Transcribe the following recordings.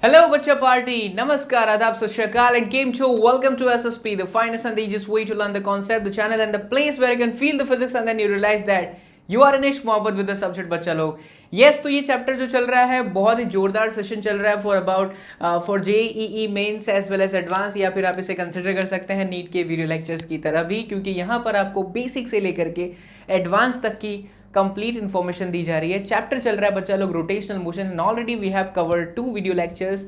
Hello, Bacha Party. Namaskar, Adab, Sat Shri Akal, and Game Show. Welcome to SSP, the finest and the easiest way to learn the concept, the channel, and the place where you can feel the physics, and then you realize that you are in इश्क मोहब्बत with the subject बच्चा लोग. Yes, तो ये chapter जो चल रहा है बहुत ही जोरदार सेशन चल रहा है for JEE mains as well as advance, या फिर आप इसे कंसिडर कर सकते हैं नीट के वीडियो लेक्चर्स की तरह भी, क्योंकि यहाँ पर आपको बेसिक से लेकर के एडवांस तक की कंप्लीट इन्फॉर्मेशन दी जा रही है. चैप्टर चल रहा है बच्चा लोग rotational motion, and already we have covered 2 video lectures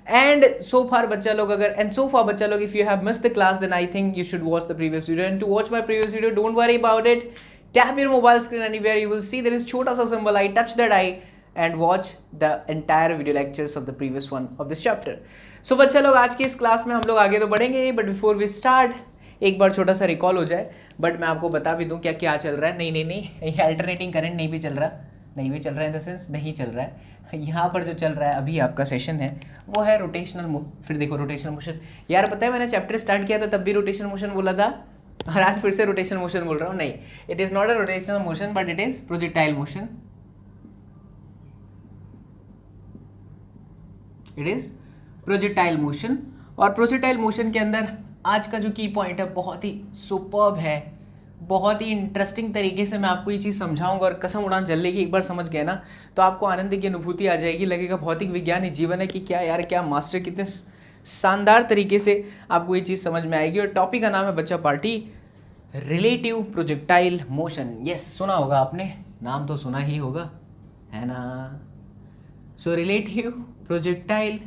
and so far बच्चा लोग बच्चा लोग if you have missed the class then I think you should watch the previous video. And to watch my previous video don't worry about it, tap your mobile screen anywhere, you will see there is छोटा सा symbol I, touch that I and watch the entire video lectures of the previous one of this chapter. So बच्चा लोग आज की इस class में हम लोग आगे तो बढ़ेंगे, बट बिफोर वी स्टार्ट एक बार छोटा सा रिकॉल हो जाए. बट मैं आपको बता भी दूं क्या क्या चल रहा है. नहीं ये अल्टरनेटिंग करंट नहीं भी चल रहा है इन द सेंस नहीं चल रहा है. यहाँ पर जो चल रहा है अभी आपका सेशन है वो है रोटेशनल. फिर देखो रोटेशनल मोशन, यार पता है मैंने चैप्टर स्टार्ट किया था तब भी रोटेशनल मोशन बोला था और आज फिर से रोटेशनल मोशन बोल रहा हूँ. नहीं, it is not a rotational motion but it is projectile motion. It is projectile motion. और प्रोजेक्टाइल मोशन के अंदर आज का जो की पॉइंट है बहुत ही सुपर्ब है, बहुत ही इंटरेस्टिंग तरीके से मैं आपको ये चीज़ समझाऊंगा. और कसम उड़ान जल्दी की एक बार समझ गए ना तो आपको आनंद की अनुभूति आ जाएगी, लगेगा भौतिक विज्ञान ही जीवन है कि क्या यार, क्या मास्टर, कितने शानदार तरीके से आपको ये चीज़ समझ में आएगी. और टॉपिक का नाम है बच्चा party relative projectile motion. Yes, सुना होगा आपने, नाम तो सुना ही होगा, है ना. So relative projectile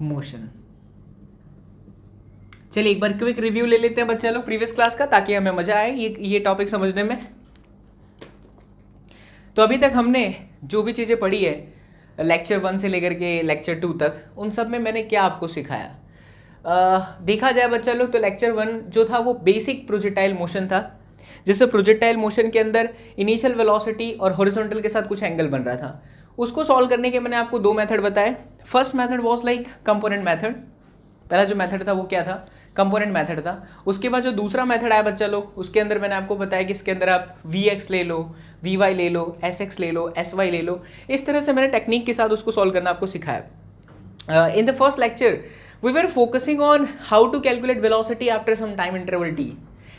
motion. चलिए एक बार क्विक रिव्यू ले लेते हैं बच्चा लोग प्रीवियस क्लास का, ताकि हमें मजा आए ये टॉपिक समझने में. तो अभी तक हमने जो भी चीज़ें पढ़ी है लेक्चर 1 से लेकर के लेक्चर 2 तक, उन सब में मैंने क्या आपको सिखाया. देखा जाए बच्चा लोग तो लेक्चर 1 जो था वो बेसिक प्रोजेक्टाइल मोशन था, जिससे प्रोजेक्टाइल मोशन के अंदर इनिशियल वेलोसिटी और हॉरिजॉन्टल के साथ कुछ एंगल बन रहा था. उसको सॉल्व करने के मैंने आपको 2 मेथड बताए. First method was like component method. पहला जो मेथड था वो क्या था, कंपोनेंट मेथड था. उसके बाद जो दूसरा मेथड आया बच्चा लोग, उसके अंदर मैंने आपको बताया कि इसके अंदर आप Vx ले लो, Vy ले लो, Sx ले लो, Sy ले लो. इस तरह से मैंने टेक्निक के साथ उसको सॉल्व करना आपको सिखाया. In the first lecture we were focusing on how to calculate velocity after some time interval t,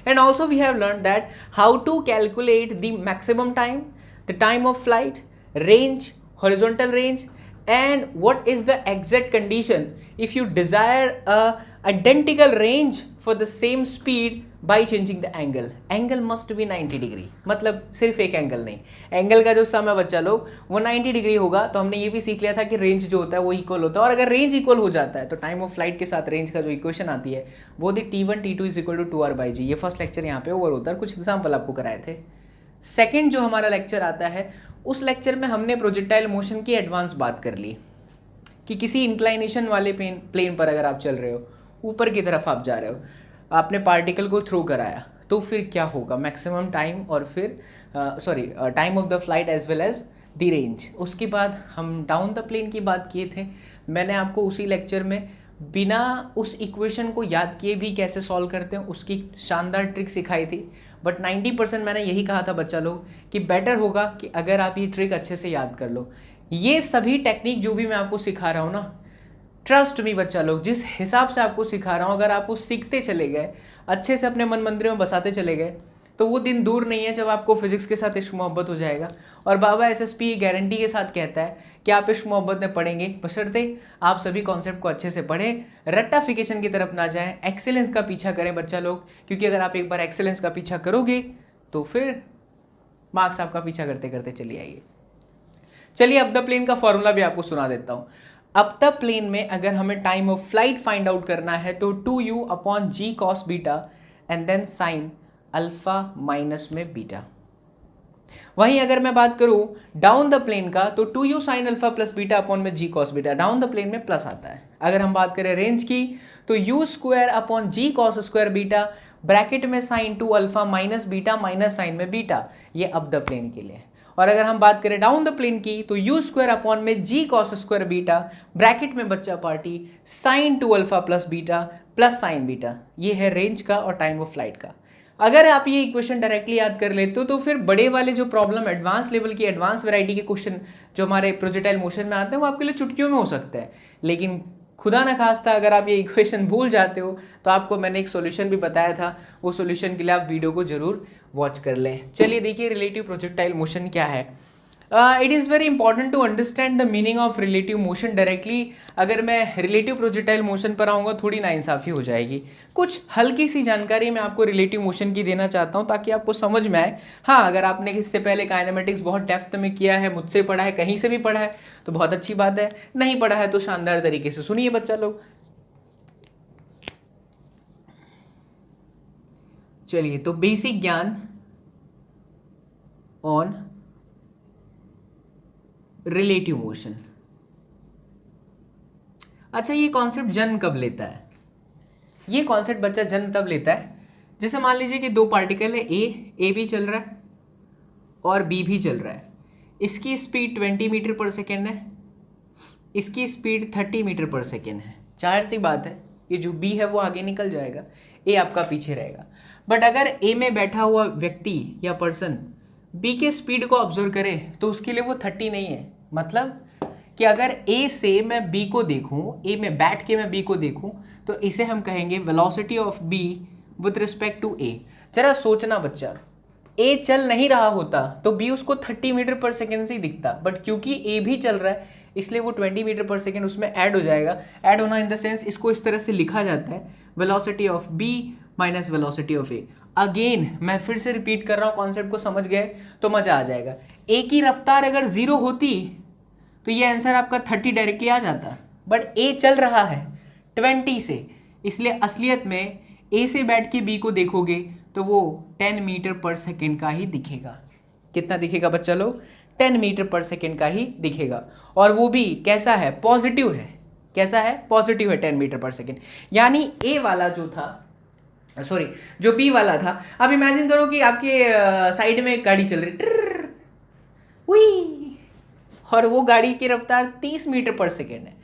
and also we have learned that how to calculate the maximum time, the time of flight, range, horizontal range, and what is the exact condition if you desire a identical range for the same speed by changing the angle. Angle must be 90 degree, मतलब सिर्फ एक angle नहीं, angle का जो सम है बच्चा लोग वो 90 डिग्री होगा. तो हमने ये भी सीख लिया था कि रेंज जो होता है वो इक्वल होता है, और अगर रेंज इक्वल हो जाता है तो टाइम ऑफ फ्लाइट के साथ रेंज का जो इक्वेशन आती है वो दी T1 T2 is equal to 2R/g. ये फर्स्ट लेक्चर यहाँ पे ओवर होता है, कुछ एग्जाम्पल आपको कराए थे. सेकेंड जो हमारा लेक्चर आता है उस लेक्चर में हमने प्रोजेक्टाइल मोशन की एडवांस बात कर ली कि किसी इंक्लाइनेशन वाले प्लेन पर अगर आप चल रहे हो, ऊपर की तरफ आप जा रहे हो, आपने पार्टिकल को थ्रो कराया तो फिर क्या होगा, मैक्सिमम टाइम और फिर time of the flight as well as the range. उसके बाद हम डाउन द प्लेन की बात किए थे. मैंने आपको उसी लेक्चर में बिना उस इक्वेशन को याद किए भी कैसे सॉल्व करते हैं उसकी शानदार ट्रिक सिखाई थी. बट 90% मैंने यही कहा था बच्चा लोग कि बेटर होगा कि अगर आप ये ट्रिक अच्छे से याद कर लो. ये सभी टेक्निक जो भी मैं आपको सिखा रहा हूँ ना, ट्रस्ट मी बच्चा लोग, जिस हिसाब से आपको सिखा रहा हूँ अगर आपको सीखते चले गए, अच्छे से अपने मन मंदिरों में बसाते चले गए, तो वो दिन दूर नहीं है जब आपको फिजिक्स के साथ इश्क मोहब्बत हो जाएगा. और बाबा SSP गारंटी के साथ कहता है कि आप इश्क मोहब्बत में पढ़ेंगे, बशर्ते आप सभी कॉन्सेप्ट को अच्छे से पढ़ें, रट्टाफिकेशन की तरफ ना जाएं, एक्सेलेंस का पीछा करें बच्चा लोग. क्योंकि अगर आप एक बार एक्सेलेंस का पीछा करोगे तो फिर मार्क्स आपका पीछा करते करते चली आइए. चलिए अब द प्लेन का फॉर्मूला भी आपको सुना देता हूँ. अब द प्लेन में अगर हमें time of flight find out करना है तो 2u/g cos beta and then sine alpha minus में बीटा. वहीं अगर मैं बात करूं डाउन द प्लेन का तो 2u sine alpha plus beta upon में g cos beta. Down the plane में प्लस आता है. अगर हम बात करें रेंज की तो u square upon g cos square beta bracket में sine 2 alpha minus beta minus sine में बीटा. ये अप द प्लेन के लिए. और अगर हम बात करें डाउन द प्लेन की तो u स्क्वायर अपॉन में g cos square beta bracket में बच्चा party sine 2 alpha plus beta plus sine beta. ये है रेंज का और टाइम ऑफ फ्लाइट का. अगर आप ये इक्वेशन डायरेक्टली याद कर लेते हो तो फिर बड़े वाले जो प्रॉब्लम एडवांस लेवल की एडवांस वैरायटी के क्वेश्चन जो हमारे प्रोजेक्टाइल मोशन में आते हैं वो आपके लिए चुटकियों में हो सकता है। लेकिन खुदा न खास्ता अगर आप ये इक्वेशन भूल जाते हो तो आपको मैंने एक सॉल्यूशन भी बताया था, वो सॉल्यूशन के लिए आप वीडियो को जरूर वॉच कर लें। चलिए देखिए रिलेटिव प्रोजेक्टाइल मोशन क्या है। It is very important to understand the meaning of relative motion directly. अगर मैं रिलेटिव प्रोजेक्टाइल मोशन पर आऊँगा थोड़ी नाइंसाफ़ी हो जाएगी। कुछ हल्की सी जानकारी मैं आपको रिलेटिव मोशन की देना चाहता हूँ ताकि आपको समझ में आए। हाँ, अगर आपने इससे पहले काइनेमेटिक्स बहुत डेप्थ में किया है, मुझसे पढ़ा है, कहीं से भी पढ़ा है तो बहुत अच्छी बात है, नहीं पढ़ा है तो शानदार तरीके से सुनिए बच्चा लोग। चलिए तो बेसिक ज्ञान ऑन रिलेटिव मोशन। अच्छा, ये कॉन्सेप्ट जन्म कब लेता है? ये कॉन्सेप्ट बच्चा जन्म तब लेता है जैसे मान लीजिए कि दो पार्टिकल है, ए भी चल रहा है और बी भी चल रहा है। इसकी स्पीड 20 मीटर पर सेकेंड है, इसकी स्पीड 30 मीटर पर सेकेंड है। जाहिर सी बात है कि जो बी है वो आगे निकल जाएगा, ए आपका पीछे रहेगा। बट अगर ए में बैठा हुआ व्यक्ति या पर्सन बी के स्पीड को ऑब्जर्व करे तो उसके लिए वो 30 नहीं है। मतलब कि अगर ए से मैं बी को देखूं, ए में बैठ के मैं बी को देखूं तो इसे हम कहेंगे velocity of B with respect to A. जरा सोचना बच्चा, ए चल नहीं रहा होता तो बी उसको 30 मीटर पर सेकेंड से ही दिखता, बट क्योंकि ए भी चल रहा है इसलिए वो 20 मीटर पर सेकेंड उसमें ऐड हो जाएगा। ऐड होना इन द सेंस इसको इस तरह से लिखा जाता है velocity of B minus velocity of A. Again मैं फिर से रिपीट कर रहा हूँ, कॉन्सेप्ट को समझ गए तो मजा आ जाएगा। ए की रफ्तार अगर 0 होती तो ये आंसर आपका 30 डायरेक्टली आ जाता, बट ए चल रहा है 20 से, इसलिए असलियत में ए से बैठ के बी को देखोगे तो वो 10 मीटर पर सेकेंड का ही दिखेगा। कितना दिखेगा बच्चा लोग? 10 मीटर पर सेकेंड का ही दिखेगा। और वो भी कैसा है? पॉजिटिव है। कैसा है? पॉजिटिव है 10 मीटर पर सेकेंड। यानी ए वाला जो था, सॉरी जो बी वाला था, आप इमेजिन करो कि आपके साइड में एक गाड़ी चल रही हुई और वो गाड़ी की रफ्तार 30 मीटर पर सेकेंड है।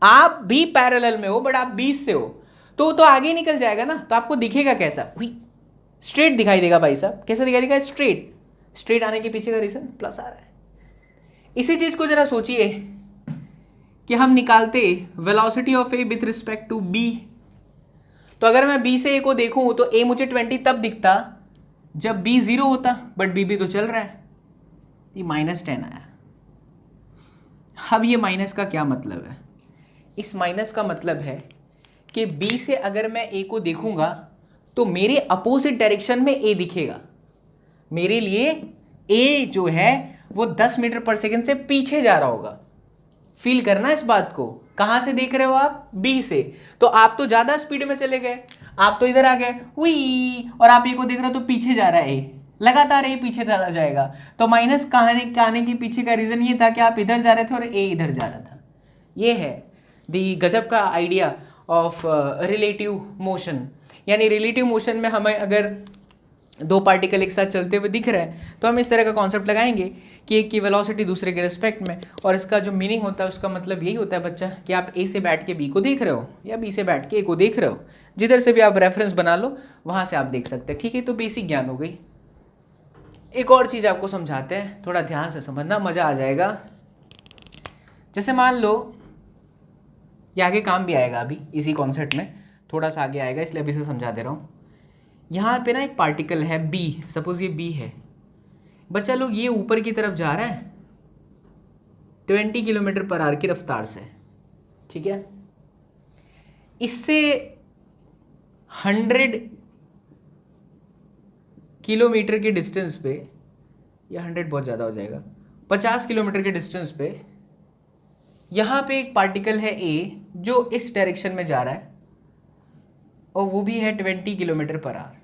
आप भी पैरेलल में हो बट आप 20 से हो तो आगे निकल जाएगा ना, तो आपको दिखेगा कैसा? स्ट्रेट दिखाई देगा भाई साहब। कैसा दिखाई देगा? स्ट्रेट। स्ट्रेट आने के पीछे का रीजन प्लस आ रहा है। इसी चीज को जरा सोचिए कि हम निकालते velocity of A with respect to B, तो अगर मैं बी से ए को देखूं तो ए मुझे 20 तब दिखता जब बी 0 होता, बट बी भी तो चल रहा है, ये -10 आया। अब ये माइनस का क्या मतलब है? इस माइनस का मतलब है कि बी से अगर मैं ए को देखूंगा तो मेरे अपोजिट डायरेक्शन में ए दिखेगा। मेरे लिए ए जो है वो 10 मीटर पर सेकेंड से पीछे जा रहा होगा। फील करना इस बात को। कहां से देख रहे हो आप? बी से। तो आप तो ज्यादा स्पीड में चले गए, आप तो इधर आ गए हुई, और आप ए को देख रहे हो तो पीछे जा रहा है ए, लगातार ए पीछे चला जाएगा। तो माइनस आने के पीछे का रीजन ये था कि आप इधर जा रहे थे और ए इधर जा रहा था। ये है दी गजब का आइडिया ऑफ रिलेटिव मोशन। यानी रिलेटिव मोशन में हमें अगर दो पार्टिकल एक साथ चलते हुए दिख रहे हैं तो हम इस तरह का कॉन्सेप्ट लगाएंगे कि एक की वेलोसिटी दूसरे के रिस्पेक्ट में, और इसका जो मीनिंग होता है उसका मतलब यही होता है बच्चा कि आप ए से बैठ के बी को देख रहे हो या बी से बैठ के ए को देख रहे हो, जिधर से भी आप रेफरेंस बना लो वहाँ से आप देख सकते हैं। ठीक है, तो बेसिक ज्ञान हो गई। एक और चीज़ आपको समझाते हैं, थोड़ा ध्यान से समझना, मज़ा आ जाएगा। जैसे मान लो ये आगे काम भी आएगा, अभी इसी कॉन्सेप्ट में थोड़ा सा आगे आएगा, इसलिए अभी से समझा दे रहा हूँ। यहाँ पे ना एक पार्टिकल है बी, सपोज ये बी है बच्चा लोग, ये ऊपर की तरफ जा रहा है 20 किलोमीटर पर आवर की रफ्तार से। ठीक है, इससे 100 किलोमीटर के डिस्टेंस पे, या 100 बहुत ज़्यादा हो जाएगा, 50 किलोमीटर के डिस्टेंस पे यहाँ पे एक पार्टिकल है ए जो इस डायरेक्शन में जा रहा है और वो भी है 20 किलोमीटर पर आवर।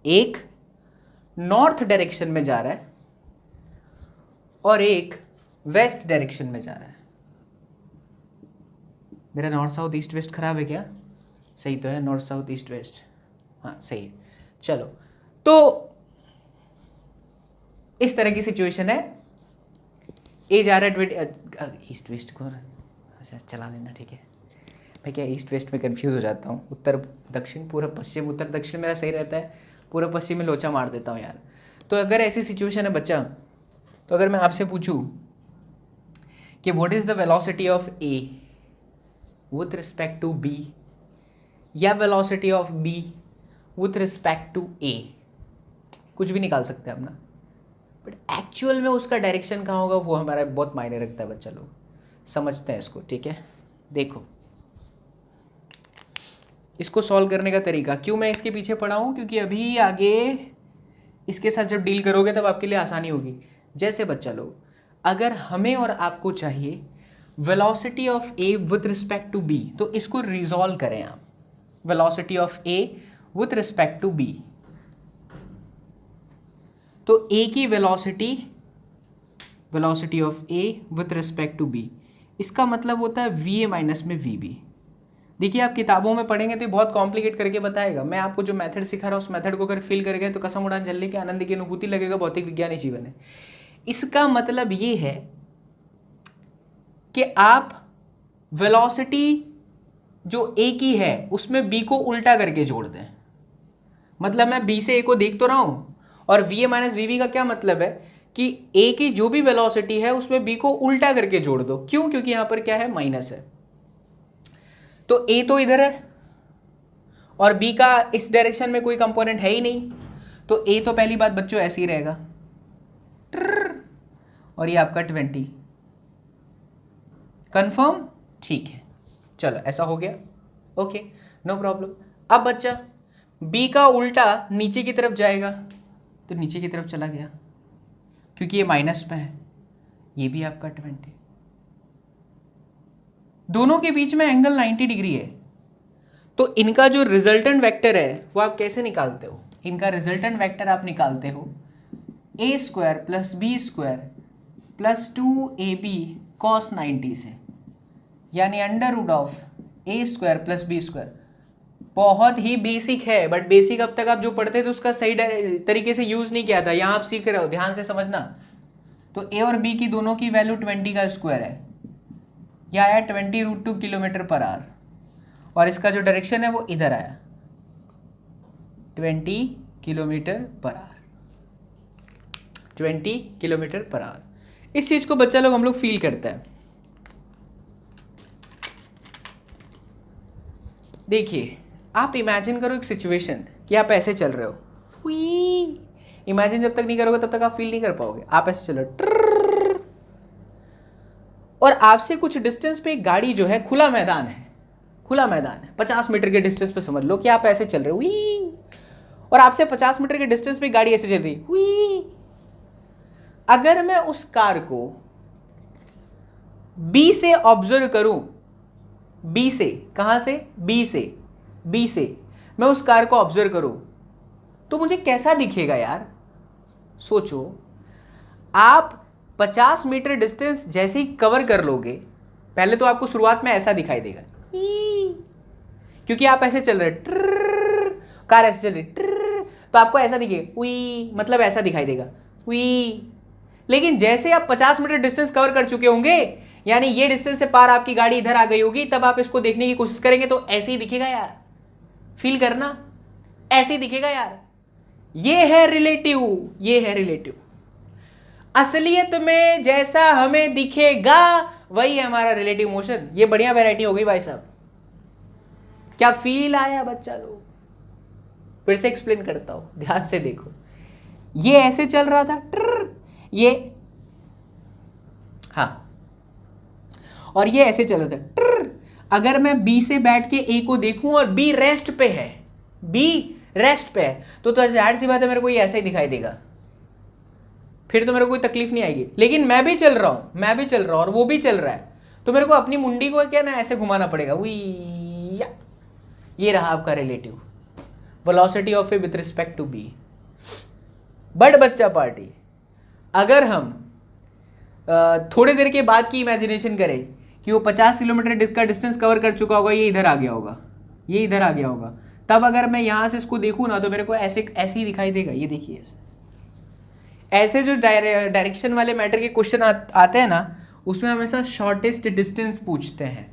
एक नॉर्थ डायरेक्शन में जा रहा है और एक वेस्ट डायरेक्शन में जा रहा है। मेरा नॉर्थ साउथ ईस्ट वेस्ट खराब है क्या? सही तो है, नॉर्थ साउथ ईस्ट वेस्ट, हाँ सही है। चलो, तो इस तरह की सिचुएशन है, ए जा रहा है 20 ईस्ट वेस्ट को, अच्छा चला लेना, ठीक है। मैं क्या ईस्ट वेस्ट में कंफ्यूज हो जाता हूँ, उत्तर दक्षिण, पूर्व पश्चिम, उत्तर दक्षिण मेरा सही रहता है, पूर्व पश्चिम में लोचा मार देता हूँ यार। तो अगर ऐसी सिचुएशन है बच्चा, तो अगर मैं आपसे पूछूँ कि what is the velocity of A with respect to B, या velocity of B with respect to A, कुछ भी निकाल सकते हैं हम ना, बट एक्चुअल में उसका डायरेक्शन कहाँ होगा वो हमारा बहुत मायने रखता है बच्चा लोग। समझते हैं इसको, ठीक है। देखो इसको सॉल्व करने का तरीका, क्यों मैं इसके पीछे पड़ा हूँ, क्योंकि अभी आगे इसके साथ जब डील करोगे तब आपके लिए आसानी होगी। जैसे बच्चा लोग, अगर हमें और आपको चाहिए velocity of A with respect to B, तो इसको रिजॉल्व करें आप। Velocity of A with respect to B, तो ए की velocity of A with respect to B, इसका मतलब होता है वी ए माइनस में वी बी। देखिए आप किताबों में पढ़ेंगे तो बहुत कॉम्प्लिकेट करके बताएगा, मैं आपको जो मेथड सिखा रहा हूँ उस मेथड को अगर फील कर गए तो कसम उड़ान जलने के आनंद की अनुभूति लगेगा, भौतिक विज्ञान ही जीवन है। इसका मतलब ये है कि आप वेलोसिटी जो ए की है उसमें बी को उल्टा करके जोड़ दें। मतलब मैं बी से ए को देख तो रहा हूँ, और V A minus V B का क्या मतलब है कि ए की जो भी वेलोसिटी है उसमें बी को उल्टा करके जोड़ दो। क्यों? क्योंकि यहां पर क्या है, माइनस है। तो ए तो इधर है और बी का इस डायरेक्शन में कोई कंपोनेंट है ही नहीं, तो ए तो पहली बात बच्चों ऐसे ही रहेगा, और ये आपका 20। कंफर्म? ठीक है, चलो ऐसा हो गया, ओके नो प्रॉब्लम। अब बच्चा बी का उल्टा नीचे की तरफ जाएगा, तो नीचे की तरफ चला गया क्योंकि ये माइनस में है, ये भी आपका 20। दोनों के बीच में एंगल 90 डिग्री है, तो इनका जो रिजल्टेंट वेक्टर है वो आप कैसे निकालते हो? इनका रिजल्टेंट वेक्टर आप निकालते हो A square plus B square plus 2ab cos 90 से, यानी under root of A square plus B square. बहुत ही बेसिक है, बट बेसिक अब तक आप जो पढ़ते थे उसका सही तरीके से यूज नहीं किया था, यहां आप सीख रहे हो, ध्यान से समझना। तो ए और बी की दोनों की वैल्यू 20 का स्क्वायर है, यह आया 20√2 किलोमीटर पर आवर, और इसका जो डायरेक्शन है वो इधर आया 20 kilometre per hour, 20 kilometre per hour. इस चीज को बच्चा लोग हम लोग फील करते हैं। देखिए आप इमेजिन करो एक सिचुएशन कि आप ऐसे चल रहे हो, इमेजिन जब तक नहीं करोगे तब तक आप फील नहीं कर पाओगे। आप ऐसे चलो और आपसे कुछ डिस्टेंस पे एक गाड़ी जो है, खुला मैदान है, 50 मीटर के डिस्टेंस पे समझ लो कि आप ऐसे चल रहे हो, और आपसे 50 मीटर के डिस्टेंस पे गाड़ी ऐसे चल रही। अगर मैं उस कार को बी से ऑब्जर्व करूं, बी से, कहां से? बी से मैं उस कार को ऑब्जर्व करूं तो मुझे कैसा दिखेगा यार? सोचो, आप 50 मीटर डिस्टेंस जैसे ही कवर कर लोगे, पहले तो आपको शुरुआत में ऐसा दिखाई देगा क्योंकि आप ऐसे चल रहे, कार ऐसे चल रही, तो आपको ऐसा दिखेगा, मतलब ऐसा दिखाई देगा। लेकिन जैसे आप 50 मीटर डिस्टेंस कवर कर चुके होंगे, यानी ये डिस्टेंस से पार आपकी गाड़ी इधर आ गई होगी, तब आप इसको देखने की कोशिश करेंगे तो ऐसे ही दिखेगा यार। फील करना, ऐसे ही दिखेगा यार। ये है रिलेटिव। असलियत में जैसा हमें दिखेगा वही है हमारा रिलेटिव मोशन। ये बढ़िया वैरायटी हो गई भाई साहब। क्या फील आया बच्चा लोग? फिर से एक्सप्लेन करता हूं, ध्यान से देखो। ये ऐसे चल रहा था, ये, हाँ, और ये ऐसे चल रहा था। अगर मैं बी से बैठ के ए को देखूं और बी रेस्ट पे है, तो जाहिर सी बात है मेरे को ये ऐसा ही दिखाई देगा, फिर तो मेरे को कोई तकलीफ नहीं आएगी। लेकिन मैं भी चल रहा हूं और वो भी चल रहा है, तो मेरे को अपनी मुंडी को क्या ना ऐसे घुमाना पड़ेगा। ये रहा आपका relative velocity of A with respect to B. But बच्चा पार्टी, अगर हम थोड़ी देर के बाद की इमेजिनेशन करें कि वो 50 किलोमीटर का डिस्टेंस कवर कर चुका होगा, ये इधर आ गया होगा, तब अगर मैं यहां से इसको देखूं ना तो मेरे को ऐसे ही दिखाई देगा। ये देखिए, ऐसे जो डायरेक्शन वाले मैटर के क्वेश्चन आते हैं ना, उसमें हमेशा शॉर्टेस्ट डिस्टेंस पूछते हैं।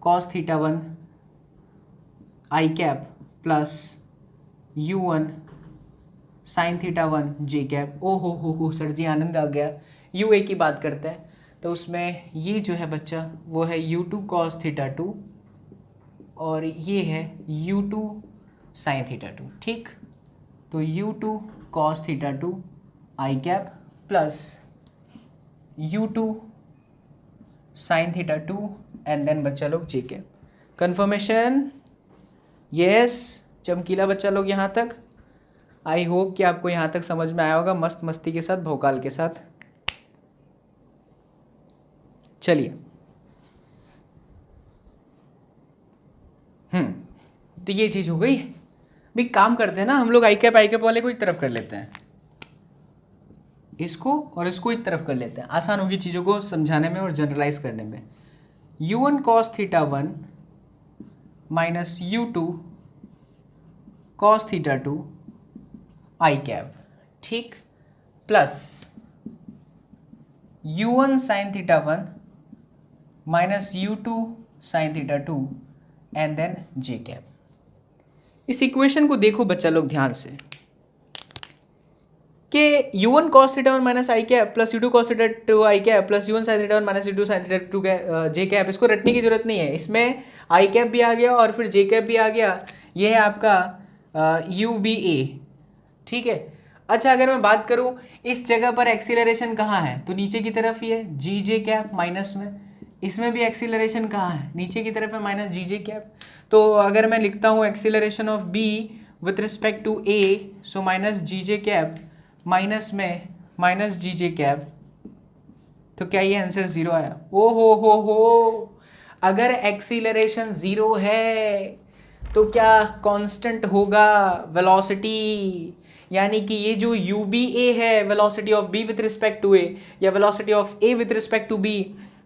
Cos theta one I cap plus u1 sine theta one J cap. ओ हो सर जी आनंद आ गया। ua की बात करते हैं तो उसमें ये जो है बच्चा वो है u2 कॉस थीटा टू और ये है u2 साइन थीटा टू। ठीक, तो u2 cos theta two I cap plus u2 sine theta two and then बच्चा लोग जे कैप। कन्फर्मेशन? यस, चमकीला बच्चा लोग यहाँ तक। आई होप कि आपको यहाँ तक समझ में आया होगा, मस्त मस्ती के साथ, भोकाल के साथ। चलिए, तो ये चीज़ हो गई। भी काम करते हैं ना हम लोग, आई कैप वाले को एक तरफ कर लेते हैं, इसको और इसको एक तरफ कर लेते हैं, आसान होगी चीज़ों को समझाने में और जनरलाइज करने में। u1 cos theta one minus u2 cos theta two I cap, ठीक, plus u1 sine theta one minus u2 sine theta two and then J cap. इस इक्वेशन को देखो बच्चा लोग ध्यान से कि u1 cos theta one minus I cap plus u2 cos theta two I cap plus u1 sin theta one minus u2 sin theta two J cap, इसको रटने की जरूरत नहीं है। इसमें आई कैप भी आ गया और फिर जे कैप भी आ गया। ये है आपका UBA, ठीक है। अच्छा, अगर मैं बात करूं इस जगह पर एक्सीलरेशन कहाँ है तो नीचे की तरफ ही है, जी जे कैप माइनस में। इसमें भी एक्सीलरेशन कहाँ है, नीचे की तरफ है, माइनस जी जे कैप। तो अगर मैं लिखता हूँ acceleration of B with respect to A, so minus G J cap minus में माइनस जी जे कैप, तो क्या ये आंसर जीरो आया? ओ हो, अगर एक्सीलरेशन जीरो है तो क्या कांस्टेंट होगा वेलोसिटी, यानी कि ये जो UBA है, velocity of B with respect to A या velocity of A with respect to B,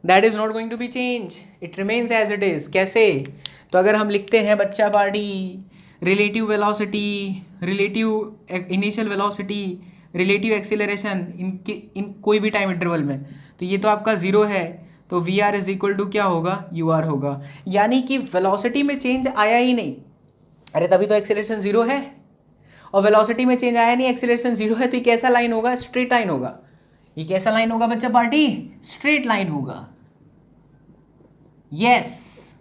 that is not going to be change, it remains as it is. कैसे? तो अगर हम लिखते हैं बच्चा party relative velocity, relative initial velocity, relative acceleration in कोई भी टाइम इंटरवल में, तो ये तो आपका जीरो है, तो V R is equal to क्या होगा, यू आर होगा। यानी कि वेलोसिटी में चेंज आया ही नहीं, अरे तभी तो एक्सीलरेशन जीरो है, और वेलोसिटी में चेंज आया नहीं, एक्सीलरेशन जीरो है, तो ये कैसा लाइन होगा? स्ट्रेट लाइन होगा। ये कैसा लाइन होगा बच्चा पार्टी? स्ट्रेट लाइन होगा। यस,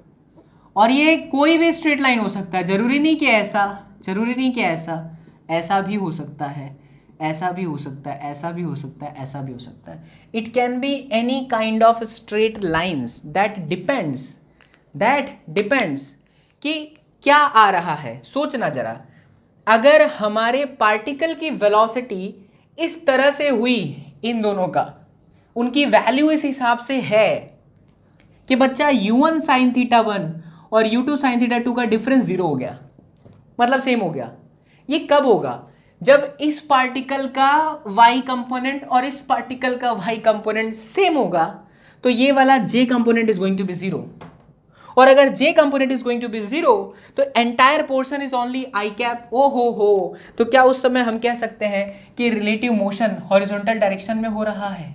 और ये कोई भी स्ट्रेट लाइन हो सकता है, जरूरी नहीं कि ऐसा, जरूरी नहीं कि ऐसा भी हो सकता है, ऐसा भी हो सकता है, ऐसा भी हो सकता है, ऐसा भी हो सकता है। It can be any kind of straight lines, that depends कि क्या आ रहा है। सोचना जरा, अगर हमारे पार्टिकल की वेलोसिटी इस तरह से हुई, इन दोनों का उनकी वैल्यू इस हिसाब से है कि बच्चा u1 साइन थीटा वन और u2 साइन थीटा टू का डिफरेंस जीरो हो गया, मतलब सेम हो गया। ये कब होगा? जब इस पार्टिकल का y कंपोनेंट और इस पार्टिकल का y कंपोनेंट सेम होगा, तो ये वाला j component is going to be zero, और अगर j component is going to be zero तो entire portion is only i cap. ओ हो, तो क्या उस समय हम कह सकते हैं कि रिलेटिव मोशन हॉरिजॉन्टल डायरेक्शन में हो रहा है,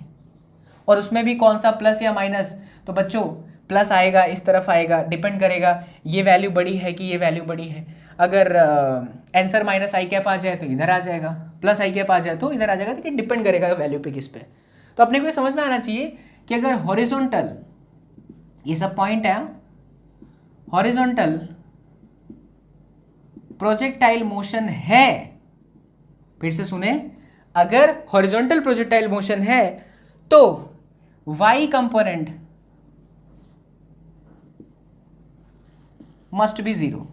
और उसमें भी कौन सा, प्लस या माइनस? तो बच्चों प्लस आएगा, इस तरफ आएगा, डिपेंड करेगा ये वैल्यू बड़ी है कि ये वैल्यू बड़ी है। अगर आंसर माइनस आई कैप आ जाए तो इधर आ जाएगा, प्लस आई कैप आ जाए तो इधर आ जाएगा, लेकिन डिपेंड करेगा वैल्यू पे, किस पे। तो अपने को ये समझ में आना चाहिए कि अगर हॉरिजॉन्टल, ये सब पॉइंट है, हॉरिजॉन्टल प्रोजेक्टाइल मोशन है, फिर से सुने, अगर हॉरिजॉन्टल प्रोजेक्टाइल मोशन है तो y component must be zero.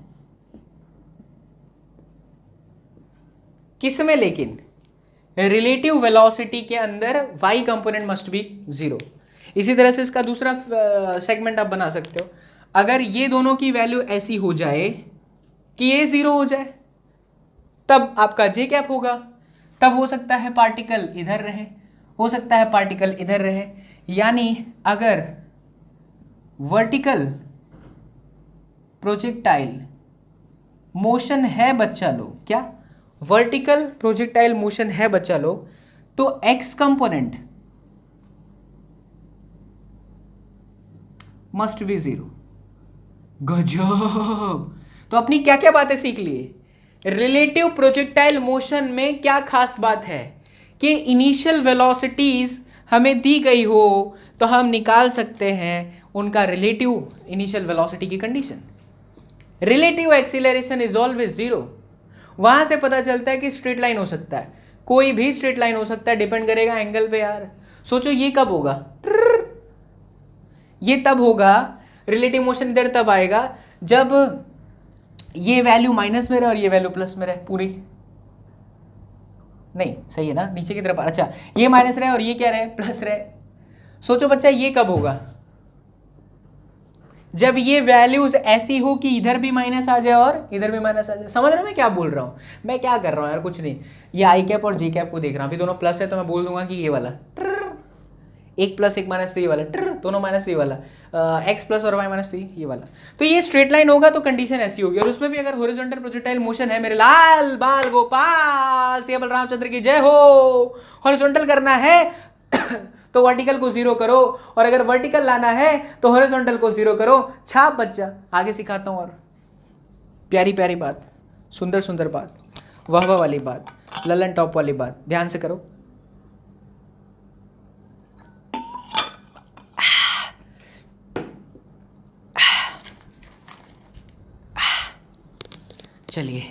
किस में? लेकिन रिलेटिव वेलोसिटी के अंदर y component must be zero. इसी तरह से इसका दूसरा सेगमेंट आप बना सकते हो, अगर ये दोनों की वैल्यू ऐसी हो जाए कि ये जीरो हो जाए, तब आपका जे कैप होगा। तब हो सकता है पार्टिकल इधर रहे, हो सकता है पार्टिकल इधर रहे, यानी अगर वर्टिकल प्रोजेक्टाइल मोशन है बच्चा लोग, क्या वर्टिकल प्रोजेक्टाइल मोशन है बच्चा लोग, तो x component must be zero. गजब। तो अपनी क्या क्या बातें सीख लिए? रिलेटिव प्रोजेक्टाइल मोशन में क्या खास बात है कि इनिशियल वेलोसिटीज हमें दी गई हो तो हम निकाल सकते हैं उनका रिलेटिव इनिशियल वेलोसिटी की condition. Relative acceleration is always zero. वहां से पता चलता है कि स्ट्रेट लाइन हो सकता है, कोई भी स्ट्रेट लाइन हो सकता है, डिपेंड करेगा एंगल पे। यार सोचो ये कब होगा? ये तब होगा, रिलेटिव मोशन इधर तब आएगा जब ये वैल्यू माइनस में रहे और ये वैल्यू प्लस में रहे। पूरी नहीं सही है ना, नीचे की तरफ। अच्छा, ये माइनस रहे और ये क्या रहे? प्लस रहे। सोचो बच्चा ये कब होगा? जब ये वैल्यूज ऐसी हो कि इधर भी माइनस आ जाए और इधर भी माइनस आ जाए। समझ रहे हो मैं क्या बोल रहा हूं? मैं क्या कर रहा हूं यार? कुछ नहीं, ये आई कैप और जी कैप को देख रहा हूं। अभी दोनों प्लस है तो मैं बोल दूंगा कि ये वाला एक प्लस एक माइनस तो ये वाला, दोनों माइनस ये वाला, एक्स प्लस और वाई माइनस तो ये वाला। तो ये स्ट्रेट लाइन होगा तो कंडीशन ऐसी होगी। और उसमें भी अगर हॉरिजॉन्टल प्रोजेक्टाइल मोशन है, मेरे लाल बाल गोपाल श्री रामचंद्र की जय हो, हॉरिजॉन्टल करना है तो वर्टिकल को जीरो करो, और अगर वर्टिकल लाना है तो हॉरिजॉन्टल को जीरो करो। छाप बच्चा, आगे सिखाता हूं। और प्यारी प्यारी बात, सुंदर सुंदर बात, वाह वाह वाली बात, ललन टॉप वाली बात, ध्यान से करो। चलिए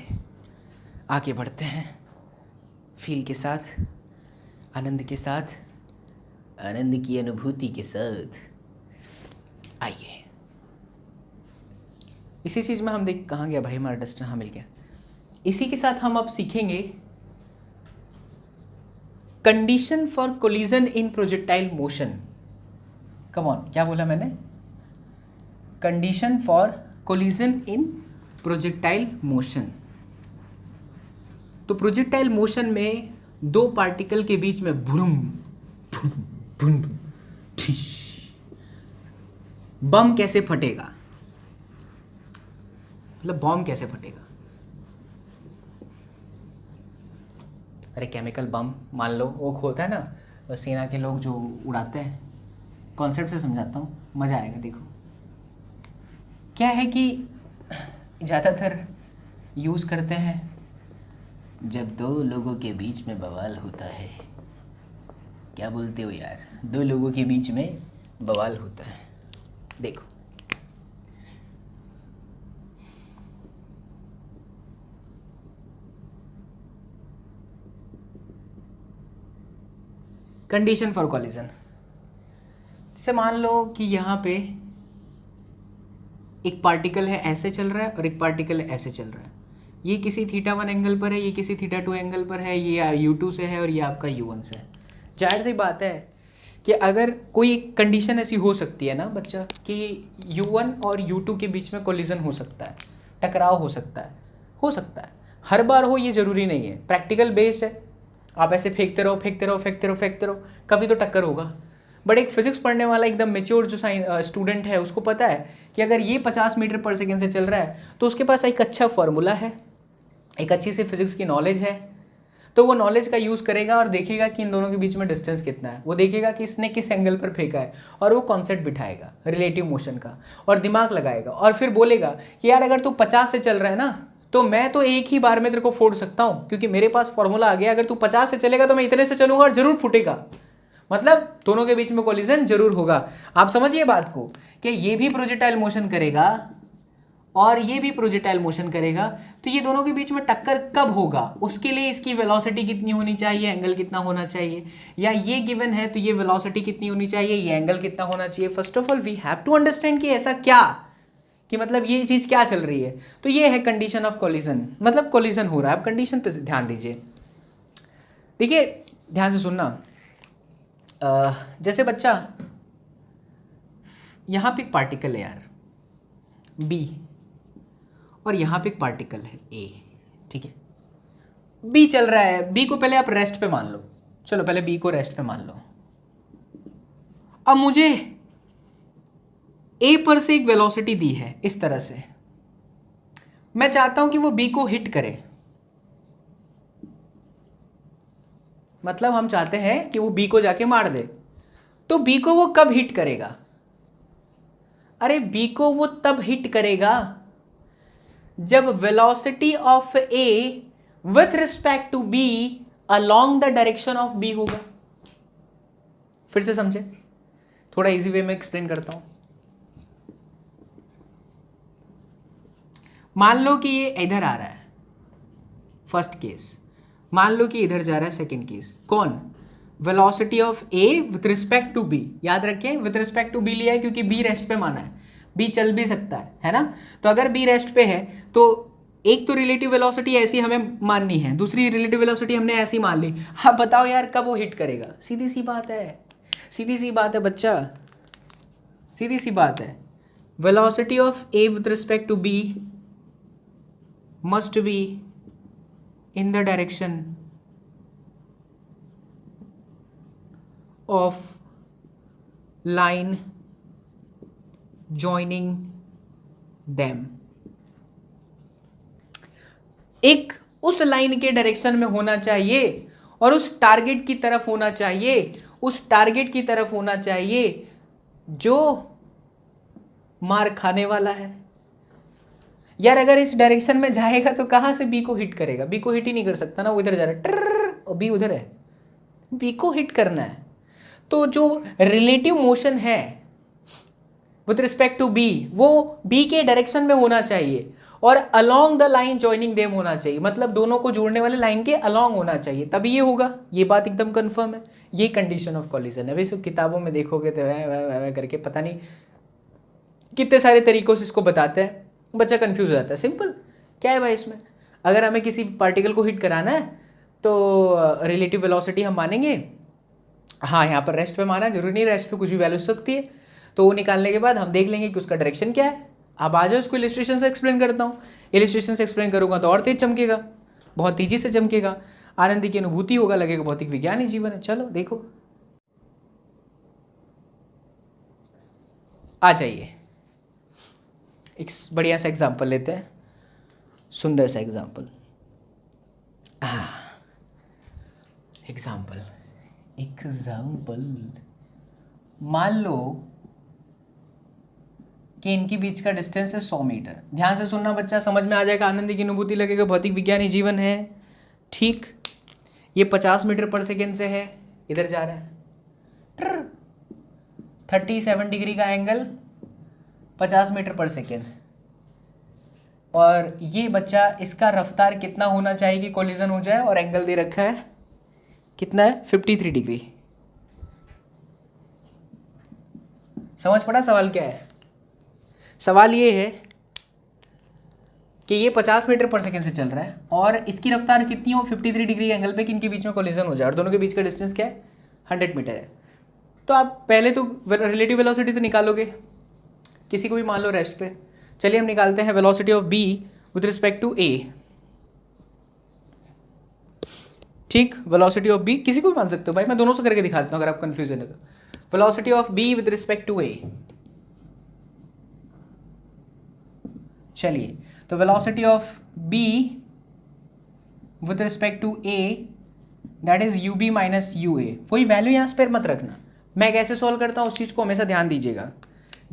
आगे बढ़ते हैं, फील के साथ, आनंद के साथ, आनंद की अनुभूति के साथ। आइए, इसी चीज में हम देख, कहाँ गया भाई हमारा डस्टर? हाँ मिल गया। इसी के साथ हम अब सीखेंगे condition for collision in projectile motion. Come on, क्या बोला मैंने? Condition for collision in projectile motion. तो प्रोजेक्टाइल मोशन में दो पार्टिकल के बीच में भुम भुम ठिश, बम कैसे फटेगा? मतलब बॉम्ब कैसे फटेगा? अरे केमिकल बम मान लो, वो होता है ना सेना के लोग जो उड़ाते हैं। कॉन्सेप्ट से समझाता हूँ, मजा आएगा। देखो क्या है कि ज़्यादातर यूज़ करते हैं जब दो लोगों के बीच में बवाल होता है। क्या बोलते हो यार? दो लोगों के बीच में बवाल होता है। देखो कंडीशन फॉर कॉलिजन, जैसे मान लो कि यहाँ पे एक पार्टिकल है ऐसे चल रहा है और एक पार्टिकल है ऐसे चल रहा है। ये किसी θ1 एंगल पर है, ये किसी θ2 एंगल पर है, ये u2 से है और ये आपका u1 से है। जाहिर सी बात है कि अगर कोई एक कंडीशन ऐसी हो सकती है ना बच्चा कि u1 और u2 के बीच में कोलिजन हो सकता है, टकराव हो सकता है। हो सकता है, हर बार हो ये ज़रूरी नहीं है, प्रैक्टिकल बेस्ड है। आप ऐसे फेंकते रहो फेंकते रहो फेंकते रहो फेंकते रहो, कभी तो टक्कर होगा। बट एक फिजिक्स पढ़ने वाला एकदम मेच्योर जो स्टूडेंट है, उसको पता है कि अगर ये 50 मीटर पर सेकेंड से चल रहा है तो उसके पास एक अच्छा फॉर्मूला है, एक अच्छी सी फिजिक्स की नॉलेज है। तो वो नॉलेज का यूज़ करेगा और देखेगा कि इन दोनों के बीच में डिस्टेंस कितना है। वो देखेगा कि इसने किस एंगल पर फेंका है और वो कॉन्सेप्ट बिठाएगा रिलेटिव मोशन का और दिमाग लगाएगा और फिर बोलेगा कि यार अगर तू 50 से चल रहा है ना तो मैं तो एक ही बार में तेरे को फोड़ सकता हूँ, क्योंकि मेरे पास फॉर्मूला आ गया। अगर तू 50 से चलेगा तो मैं इतने से चलूंगा और जरूर फूटेगा। मतलब दोनों के बीच में कोलिजन जरूर होगा। आप समझिए बात को कि ये भी प्रोजेक्टाइल मोशन करेगा और ये भी प्रोजेक्टाइल मोशन करेगा, तो ये दोनों के बीच में टक्कर कब होगा? उसके लिए इसकी वेलोसिटी कितनी होनी चाहिए, एंगल कितना होना चाहिए, या ये गिवन है तो ये वेलोसिटी कितनी होनी चाहिए, ये एंगल कितना होना चाहिए। First of all we have to understand कि ऐसा क्या, कि मतलब ये चीज़ क्या चल रही है। तो ये है कंडीशन ऑफ कोलिजन, मतलब कोलिजन हो रहा है। अब कंडीशन पे ध्यान दीजिए, देखिए ध्यान से सुनना। जैसे बच्चा यहाँ पे एक पार्टिकल है यार B, और यहाँ पे एक पार्टिकल है A, ठीक है। B चल रहा है, B को पहले आप रेस्ट पे मान लो। चलो पहले B को रेस्ट पे मान लो। अब मुझे A पर से एक वेलोसिटी दी है इस तरह से, मैं चाहता हूं कि वो B को हिट करे। मतलब हम चाहते हैं कि वो B को जाके मार दे। तो B को वो कब हिट करेगा? अरे बी को वो तब हिट करेगा जब velocity of A with respect to B along the direction of B होगा। फिर से समझे, थोड़ा इजी वे में एक्सप्लेन करता हूं। मान लो कि ये इधर आ रहा है, फर्स्ट केस। मान लो कि इधर जा रहा है, सेकंड केस। कौन? Velocity of A with respect to B. याद रखें विथ रिस्पेक्ट टू बी लिया है क्योंकि बी रेस्ट पे माना है, बी चल भी सकता है ना। तो अगर बी रेस्ट पे है तो एक तो रिलेटिव वेलोसिटी ऐसी हमें माननी है, दूसरी रिलेटिव वेलोसिटी हमने ऐसी मान ली। हाँ बताओ यार कब वो हिट करेगा? सीधी सी बात है, सीधी सी बात है बच्चा, सीधी सी बात है। Velocity of A with respect to B must be in the direction of line joining them। एक उस लाइन के डायरेक्शन में होना चाहिए और उस टारगेट की तरफ होना चाहिए, उस टारगेट की तरफ होना चाहिए जो मार खाने वाला है। यार अगर इस डायरेक्शन में जाएगा तो कहां से बी को हिट करेगा? बी को हिट ही नहीं कर सकता ना, वो इधर जा रहा है ट्रर और बी उधर है, बी को हिट करना है। तो जो रिलेटिव मोशन है विथ रिस्पेक्ट टू बी वो बी के डायरेक्शन में होना चाहिए और along the line joining them होना चाहिए, मतलब दोनों को जोड़ने वाले लाइन के अलोंग होना चाहिए, तभी ये होगा। ये बात एकदम कंफर्म है, ये कंडीशन ऑफ कॉलिजन है। वैसे किताबों में देखोगे तो वह करके पता नहीं कितने सारे तरीकों से इसको बताते हैं, बच्चा कंफ्यूज हो जाता है। सिंपल क्या है भाई इसमें, अगर हमें किसी पार्टिकल को हिट कराना है तो रिलेटिव वेलोसिटी हम मानेंगे। हाँ यहाँ पर रेस्ट पे माना, जरूरी नहीं रेस्ट पे कुछ भी वैल्यू हो सकती है। तो वो निकालने के बाद हम देख लेंगे कि उसका डायरेक्शन क्या है। अब आ जाओ इसको इलिस्ट्रेशन से एक्सप्लेन करता हूँ। इलिस्ट्रेशन से एक्सप्लेन करूँगा तो और तेज चमकेगा, बहुत तेजी से चमकेगा, आनंद की अनुभूति होगा, लगेगा भौतिक विज्ञान ही जीवन है। चलो देखो, आ जाइए एक बढ़िया सा एग्जाम्पल लेते हैं, सुंदर सा एग्जाम्पल। एग्जाम्पल मान लो कि इनके बीच का डिस्टेंस है 100 मीटर। ध्यान से सुनना बच्चा, समझ में आ जाएगा, आनंद की अनुभूति लगेगा, भौतिक विज्ञान ही जीवन है। ठीक, ये 50 मीटर पर सेकेंड से है, इधर जा रहा है 37 डिग्री का एंगल, 50 मीटर पर सेकेंड। और ये बच्चा, इसका रफ्तार कितना होना चाहिए कि कोलिजन हो जाए, और एंगल दे रखा है कितना है 53 डिग्री। समझ पड़ा सवाल क्या है? सवाल ये है कि ये 50 मीटर पर सेकेंड से चल रहा है और इसकी रफ्तार कितनी हो 53 डिग्री एंगल पे कि इनके बीच में कोलिजन हो जाए, और दोनों के बीच का डिस्टेंस क्या है 100 मीटर है। तो आप पहले तो रिलेटिव वेलोसिटी तो निकालोगे, किसी को भी मान लो रेस्ट पे। चलिए हम निकालते हैं velocity of B with respect to A. ठीक, वेलोसिटी ऑफ बी किसी को भी मान सकते हो भाई, मैं दोनों से करके दिखाता हूं अगर आप कंफ्यूजन है तो। Velocity of B with respect to A, चलिए तो velocity of B with respect to A that is U B minus U A. कोई वैल्यू यहां पर मत रखना, मैं कैसे सॉल्व करता हूं उस चीज को हमेशा ध्यान दीजिएगा।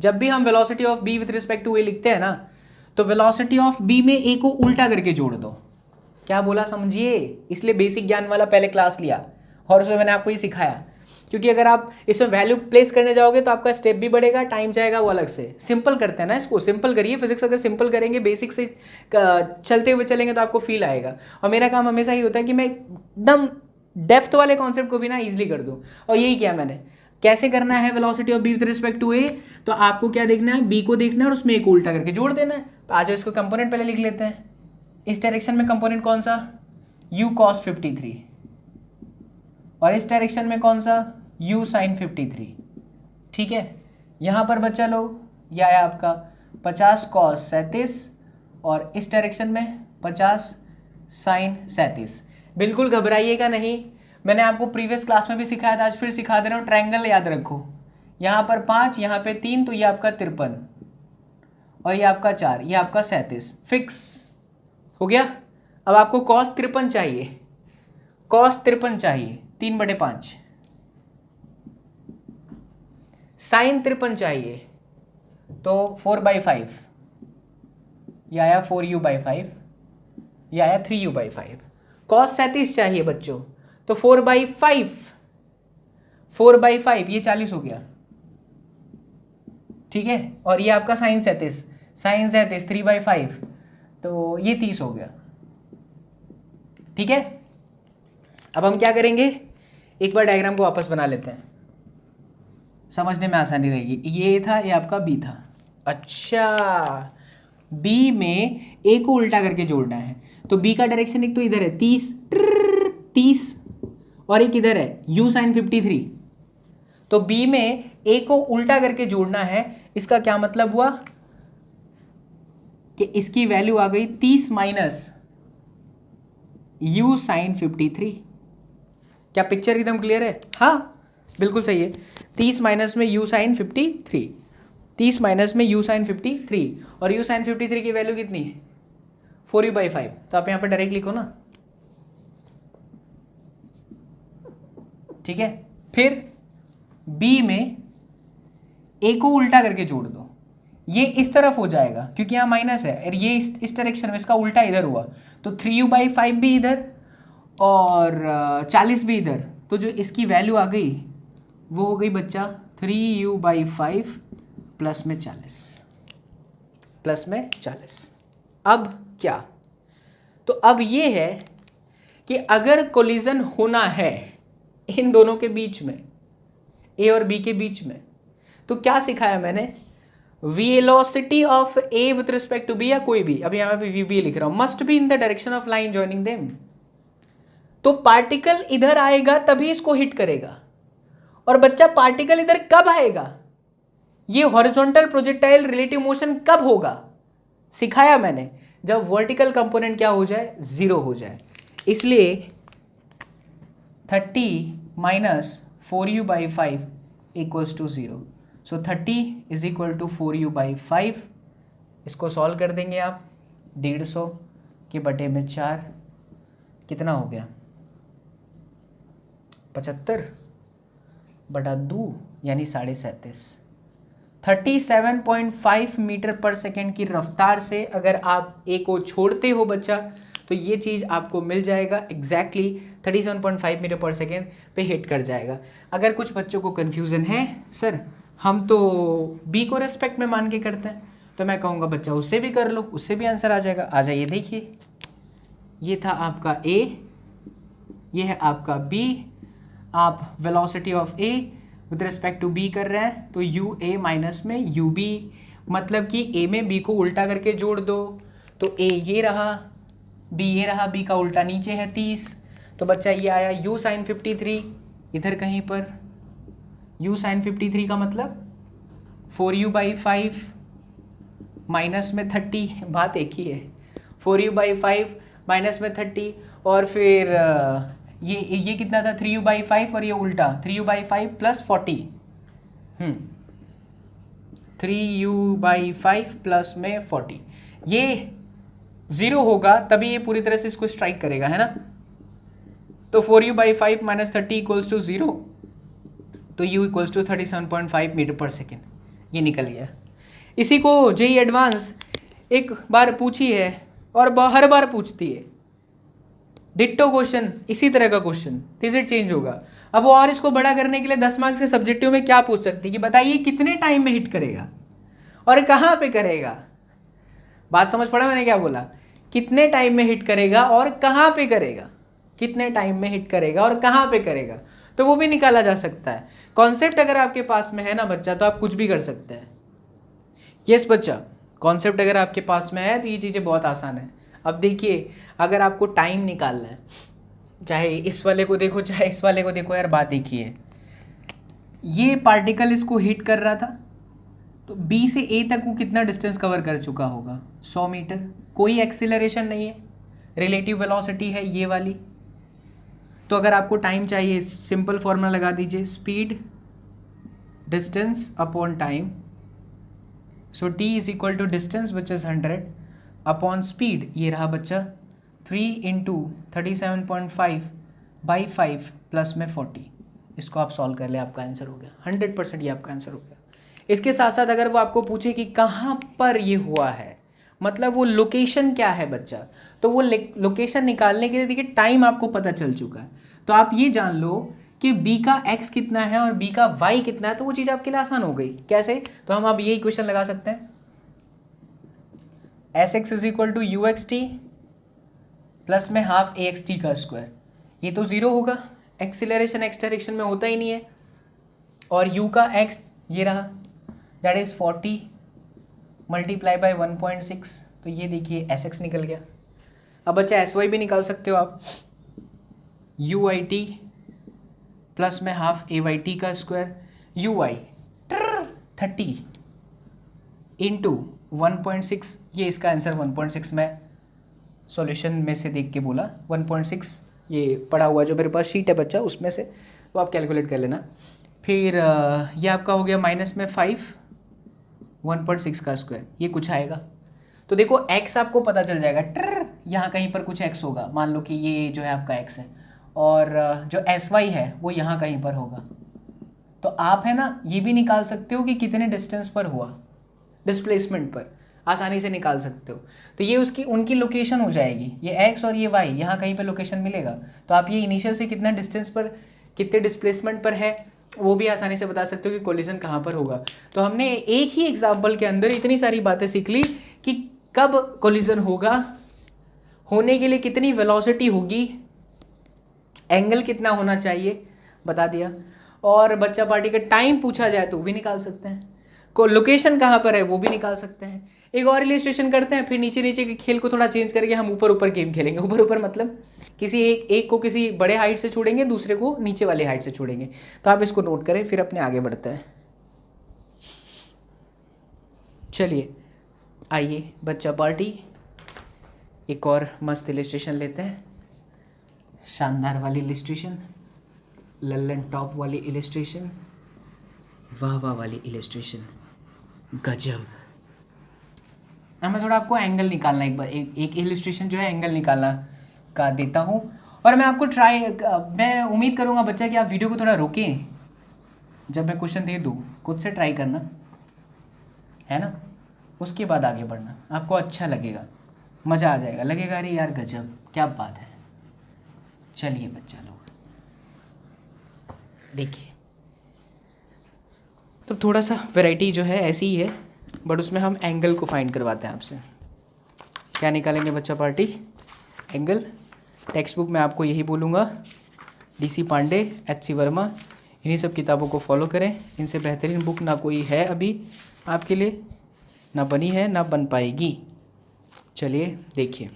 जब भी हम velocity of B with respect to A लिखते हैं ना, तो वेलोसिटी ऑफ बी में ए को उल्टा करके जोड़ दो। क्या बोला समझिए, इसलिए बेसिक ज्ञान वाला पहले क्लास लिया और उसमें मैंने आपको ये सिखाया, क्योंकि अगर आप इसमें वैल्यू प्लेस करने जाओगे तो आपका स्टेप भी बढ़ेगा, टाइम जाएगा वो अलग से। सिंपल करते हैं ना इसको, सिंपल करिए। फिजिक्स अगर सिंपल करेंगे, बेसिक से चलते हुए चलेंगे तो आपको फील आएगा। और मेरा काम हमेशा ही होता है कि मैं एकदम डेप्थ वाले कॉन्सेप्ट को भी ना ईजिली कर दूँ, और यही किया मैंने। कैसे करना है velocity of B with respect to A, तो आपको क्या देखना है, बी को देखना है और उसमें एक उल्टा करके जोड़ देना है। तो आज इसको कंपोनेंट पहले लिख लेते हैं। इस डायरेक्शन में कंपोनेंट कौन सा, u cos 53, और इस डायरेक्शन में कौन सा, u sin 53। ठीक है, यहाँ पर बच्चा लोग यह है आपका 50 cos 37 और इस डायरेक्शन में 50 sin 37। बिल्कुल घबराइएगा नहीं, मैंने आपको प्रीवियस क्लास में भी सिखाया था, आज फिर सिखा दे रहा हूँ। ट्रायंगल याद रखो, यहाँ पर 5, यहाँ पे 3, तो ये आपका 53 और ये आपका 4, ये आपका 37। फिक्स हो गया। अब आपको cos 53 चाहिए, cos 53 चाहिए 3/5, sin 53 चाहिए तो 4/5 ये आया 4u/5, ये आया 3u/5। cos 37 चाहिए बच्चों, तो 4/5 ये 40 हो गया, ठीक है। और ये आपका sin 37 3/5, तो ये 30 हो गया, ठीक है। अब हम क्या करेंगे, एक बार डायग्राम को वापस बना लेते हैं, समझने में आसानी रहेगी। ये था, ये आपका बी था। अच्छा, बी में ए को उल्टा करके जोड़ना है, तो बी का डायरेक्शन एक तो इधर है 30 और एक इधर है u sin 53। तो बी में ए को उल्टा करके जोड़ना है, इसका क्या मतलब हुआ कि इसकी वैल्यू आ गई 30 माइनस u sin 53। क्या पिक्चर एकदम क्लियर है? हाँ बिल्कुल सही है। 30 माइनस में u sin 53, 30 माइनस में u sin 53, और u sin 53 की वैल्यू कितनी है? 4u/5। तो आप यहाँ पर डायरेक्ट लिखो ना, ठीक है। फिर b में a को उल्टा करके जोड़ दो, ये इस तरफ हो जाएगा क्योंकि यहाँ माइनस है, और ये इस डायरेक्शन में, इसका उल्टा इधर हुआ, तो 3u/5 भी इधर और 40 भी इधर, तो जो इसकी वैल्यू आ गई वो हो गई बच्चा 3u/5 प्लस में 40। अब क्या, तो अब ये है कि अगर कोलिजन होना है इन दोनों के बीच में, ए और बी के बीच में, तो क्या सिखाया मैंने, velocity of A with respect to B, या कोई भी, अभी यहां पे वी लिख रहा हूं, must be in the direction of line joining them. तो पार्टिकल इधर आएगा तभी इसको हिट करेगा, और बच्चा पार्टिकल इधर कब आएगा, ये हॉरिजॉन्टल प्रोजेक्टाइल रिलेटिव मोशन कब होगा, सिखाया मैंने, जब वर्टिकल कंपोनेंट क्या हो जाए, 0 हो जाए। इसलिए 30 minus 4u/5 equals to 0। So 30 is equal to 4u/5। इसको सॉल्व कर देंगे आप, 150 के बटे में 4 कितना हो गया, 75/2 यानी 37.5। 37.5 मीटर पर सेकेंड की रफ्तार से अगर आप ए को छोड़ते हो बच्चा, तो ये चीज़ आपको मिल जाएगा एग्जैक्टली 37.5 मीटर पर सेकेंड पे हिट कर जाएगा। अगर कुछ बच्चों को कन्फ्यूज़न है, सर हम तो बी को रेस्पेक्ट में मान के करते हैं, तो मैं कहूँगा बच्चा उससे भी कर लो, उससे भी आंसर आ जाएगा। आ जाइए, देखिए ये था आपका ए, ये है आपका बी, आप velocity of A with respect to B कर रहे हैं, तो यू ए माइनस में यू बी, मतलब कि ए में बी को उल्टा करके जोड़ दो, तो ए ये रहा, बी ये रहा, बी का उल्टा नीचे है 30, तो बच्चा ये आया u sin 53 इधर कहीं पर, u sin 53 का मतलब 4u/5 माइनस में 30, बात एक ही है, 4u/5 माइनस में 30, और फिर ये कितना था 3u/5, और ये उल्टा 3u/5 प्लस 40, 3u/5 प्लस में 40, ये 0 होगा तभी ये पूरी तरह से इसको स्ट्राइक करेगा, है ना। तो 4u/5 माइनस 30 इक्वल्स टू 0, तो u इक्वल्स टू 37.5 मीटर पर सेकेंड, ये निकल गया। इसी को जेईई एडवांस एक बार पूछी है और हर बार पूछती है, डिट्टो क्वेश्चन, इसी तरह का क्वेश्चन, डिजिट चेंज होगा। अब वो और इसको बड़ा करने के लिए 10 मार्क्स के सब्जेक्टिव में क्या पूछ सकती है कि बताइए कितने टाइम में हिट करेगा और कहाँ पे करेगा। बात समझ पड़ा मैंने क्या बोला, कितने टाइम में हिट करेगा और कहाँ पे करेगा, कितने टाइम में हिट करेगा और कहाँ पे करेगा, तो वो भी निकाला जा सकता है। कॉन्सेप्ट अगर आपके पास में है ना बच्चा, तो आप कुछ भी कर सकते हैं। यस बच्चा, कॉन्सेप्ट अगर आपके पास में है तो ये चीज़ें बहुत आसान है। अब देखिए, अगर आपको टाइम निकालना है, चाहे इस वाले को देखो चाहे इस वाले को देखो, यार बात एक ही है, ये पार्टिकल इसको हिट कर रहा था, तो B से A तक वो कितना डिस्टेंस कवर कर चुका होगा, 100 मीटर, कोई एक्सीलरेशन नहीं है, रिलेटिव वेलोसिटी है ये वाली। तो अगर आपको टाइम चाहिए, सिंपल फॉर्मूला लगा दीजिए, speed distance upon time, so t is equal to distance which is 100 upon speed, ये रहा बच्चा 3 इंटू 37.5/5 प्लस में 40। इसको आप सॉल्व कर ले, आपका आंसर हो गया 100%, ये आपका आंसर हो गया। इसके साथ साथ अगर वो आपको पूछे कि कहाँ पर ये हुआ है, मतलब वो लोकेशन क्या है बच्चा, तो वो लोकेशन निकालने के लिए देखिए टाइम आपको पता चल चुका है, तो आप ये जान लो कि b का x कितना है और b का y कितना है, तो वो चीज़ आपके लिए आसान हो गई। कैसे? तो हम अब ये इक्वेशन लगा सकते हैं, sx is equal to U X T plus में हाफ ए एक्स टी का स्क्वायर, ये तो ज़ीरो होगा, एक्सीलरेशन एक्स डायरेक्शन में होता ही नहीं है, और u का x ये रहा, दैट इज़ 40 मल्टीप्लाई बाय 1.6, तो ये देखिए sx निकल गया। अब बच्चा sy भी निकाल सकते हो आप, यू आई टी प्लस में हाफ ए वाई टी का स्क्वायर, यू आई 30 इंटू 1.6, ये इसका आंसर 1.6 मैं सॉल्यूशन में से देख के बोला, 1.6 ये पड़ा हुआ जो मेरे पास शीट है बच्चा उसमें से, तो आप कैलकुलेट कर लेना। फिर ये आपका हो गया माइनस में 5 1.6 का स्क्वायर, ये कुछ आएगा, तो देखो x आपको पता चल जाएगा, यहाँ कहीं पर कुछ x होगा, मान लो कि ये जो है आपका x है, और जो sy है वो यहाँ कहीं पर होगा, तो आप है ना ये भी निकाल सकते हो कि कितने डिस्टेंस पर हुआ, डिस्प्लेसमेंट पर आसानी से निकाल सकते हो, तो ये उसकी उनकी लोकेशन हो जाएगी, ये x और ये y यहाँ कहीं पर लोकेशन मिलेगा, तो आप ये इनिशियल से कितना डिस्टेंस पर कितने डिस्प्लेसमेंट पर है वो भी आसानी से बता सकते हो कि कोलिजन कहाँ पर होगा। तो हमने एक ही एग्जाम्पल के अंदर इतनी सारी बातें सीख ली कि कब कोलिजन होगा, होने के लिए कितनी वेलोसिटी होगी, एंगल कितना होना चाहिए बता दिया, और बच्चा पार्टी का टाइम पूछा जाए तो भी निकाल सकते हैं, को लोकेशन कहाँ पर है वो भी निकाल सकते हैं। एक और इलिस्ट्रेशन करते हैं, फिर नीचे नीचे के खेल को थोड़ा चेंज करके हम ऊपर ऊपर गेम खेलेंगे। ऊपर ऊपर मतलब किसी एक को किसी बड़े हाइट से छोड़ेंगे, दूसरे को नीचे वाले हाइट से छोड़ेंगे, तो आप इसको नोट करें, फिर अपने आगे बढ़ते हैं। चलिए आइए बच्चा पार्टी एक और मस्त इलिस्ट्रेशन लेते हैं, शानदार वाली इलिस्ट्रेशन, लल्लन टॉप वाली इलिस्ट्रेशन, वाह वाह वाली इलिस्ट्रेशन, गजब। अब मैं थोड़ा आपको एंगल निकालना एक इलिस्ट्रेशन जो है एंगल निकालना का देता हूँ, और मैं आपको मैं उम्मीद करूँगा बच्चा कि आप वीडियो को थोड़ा रोकें, जब मैं क्वेश्चन दे दूँ खुद से ट्राई करना है ना, उसके बाद आगे बढ़ना, आपको अच्छा लगेगा, मज़ा आ जाएगा, लगेगा अरे यार गजब क्या बात है। चलिए बच्चा लोग देखिए, तो थोड़ा सा वैरायटी जो है ऐसी ही है, बट उसमें हम एंगल को फाइंड करवाते हैं आपसे। क्या निकालेंगे बच्चा पार्टी? एंगल। टेक्स्ट बुक में आपको यही बोलूँगा, DC पांडे, HC वर्मा, इन्हीं सब किताबों को फॉलो करें, इनसे बेहतरीन बुक ना कोई है अभी आपके लिए, ना बनी है ना बन पाएगी। चलिए देखिए,